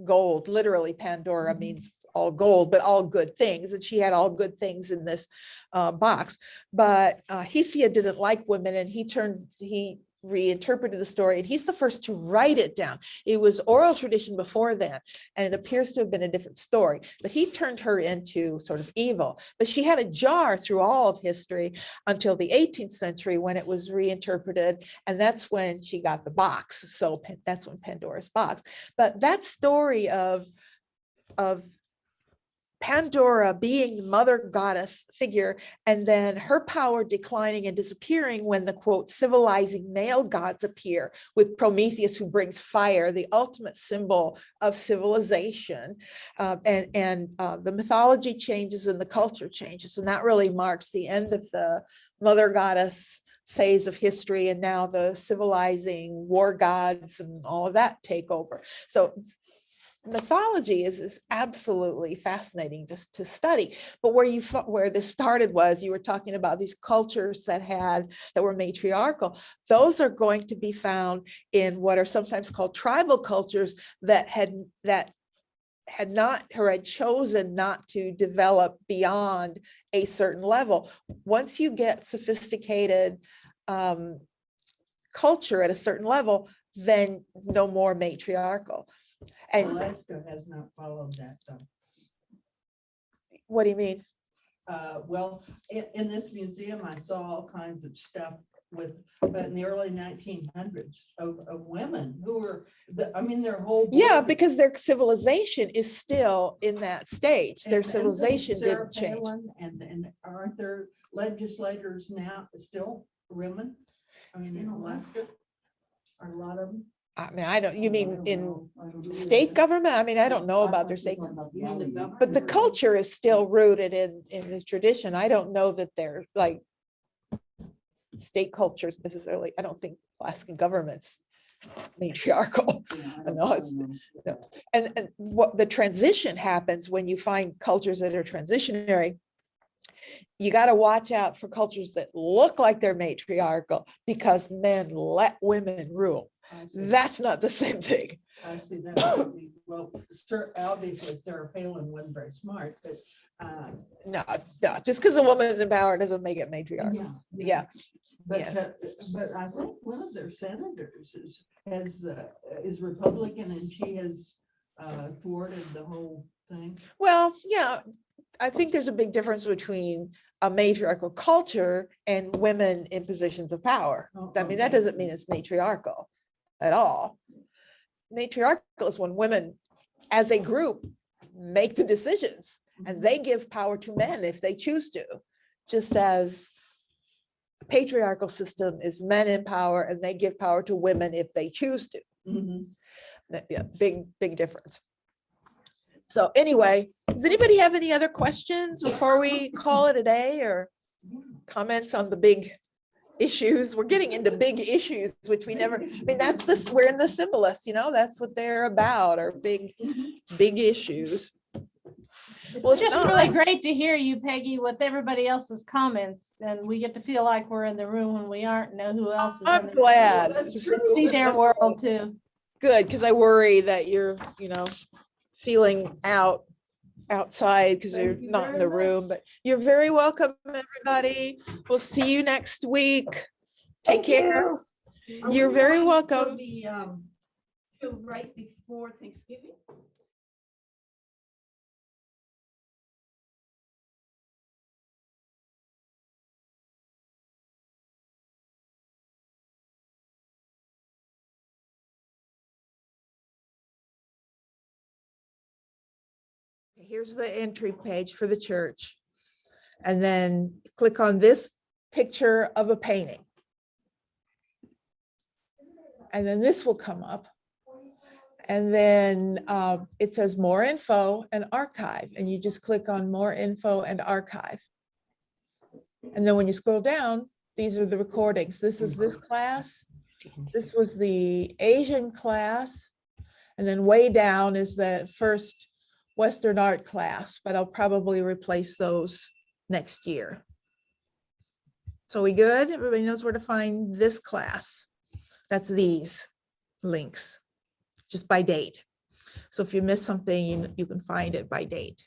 gold. Literally, Pandora means all gold, but all good things. And she had all good things in this box. But Hesiod didn't like women, and he reinterpreted the story, and he's the first to write it down. It was oral tradition before then, and it appears to have been a different story, but he turned her into sort of evil. But she had a jar through all of history until the 18th century when it was reinterpreted, and that's when she got the box. So that's when Pandora's box. But that story of Pandora being the mother goddess figure, and then her power declining and disappearing when the quote civilizing male gods appear with Prometheus, who brings fire, the ultimate symbol of civilization, and the mythology changes and the culture changes, and that really marks the end of the mother goddess phase of history, and now the civilizing war gods and all of that take over. So mythology is absolutely fascinating just to study. But where this started was, you were talking about these cultures that were matriarchal. Those are going to be found in what are sometimes called tribal cultures that had chosen not to develop beyond a certain level. Once you get sophisticated culture at a certain level, then no more matriarchal. And Alaska has not followed that though. what do you mean? Well, in this museum, I saw all kinds of stuff with, in the early 1900s of women who were, I mean, their whole. Yeah, body- because their civilization is still in that stage. Their and civilization Sarah didn't change. Palin, and aren't there legislators now still women? I mean, in Alaska, are a lot of them. I mean, I don't, you I mean don't in know. I don't know. state government? I mean, I don't know I about thought their you state, were talking about the You mean the alley. government? but the culture is still rooted in the tradition. I don't know that they're like state cultures necessarily. I don't think Alaskan government's matriarchal. Yeah, I I don't- know I it's- don't know. And what the transition happens when you find cultures that are transitionary, you got to watch out for cultures that look like they're matriarchal because men let women rule. I see. That's not the same thing. I see that. Well, obviously Sarah Palin wasn't very smart, but. No, no, just because a woman is in power doesn't make it matriarchal. Yeah. But I think one of their senators is Republican, and she has thwarted the whole thing. Well, yeah, I think there's a big difference between a matriarchal culture and women in positions of power. Oh, I mean, that okay. doesn't mean it's matriarchal at all. Matriarchal is when women as a group make the decisions and they give power to men if they choose to, just as patriarchal system is men in power and they give power to women if they choose to. Mhm. Yeah, big difference. So anyway, does anybody have any other questions before we call it a day, or comments on the big issues? We're getting into big issues, which we never, I mean, that's this, we're in the symbolists, you know, that's what they're about, are big issues. Well, It's if just not- really great to hear you, Peggy, with everybody else's comments, and we get to feel like we're in the room when we aren't, know who else is in I'm the room. glad. That's true. See their world too. Good, because I worry that you're, you know, feeling outside because you're Thank you not in very the much. room, but you're very welcome, everybody. We'll see you next week. Take Thank care. you. Are You're we very going for welcome. The, till right before Thanksgiving? Here's the entry page for the church. And then click on this picture of a painting. And then this will come up. And then it says more info and archive. And you just click on more info and archive. And then when you scroll down, these are the recordings. This is this class. This was the Asian class. And then way down is the first Western art class, but I'll probably replace those next year. So we good? Everybody knows where to find this class. That's these links, just by date. So if you miss something, you can find it by date.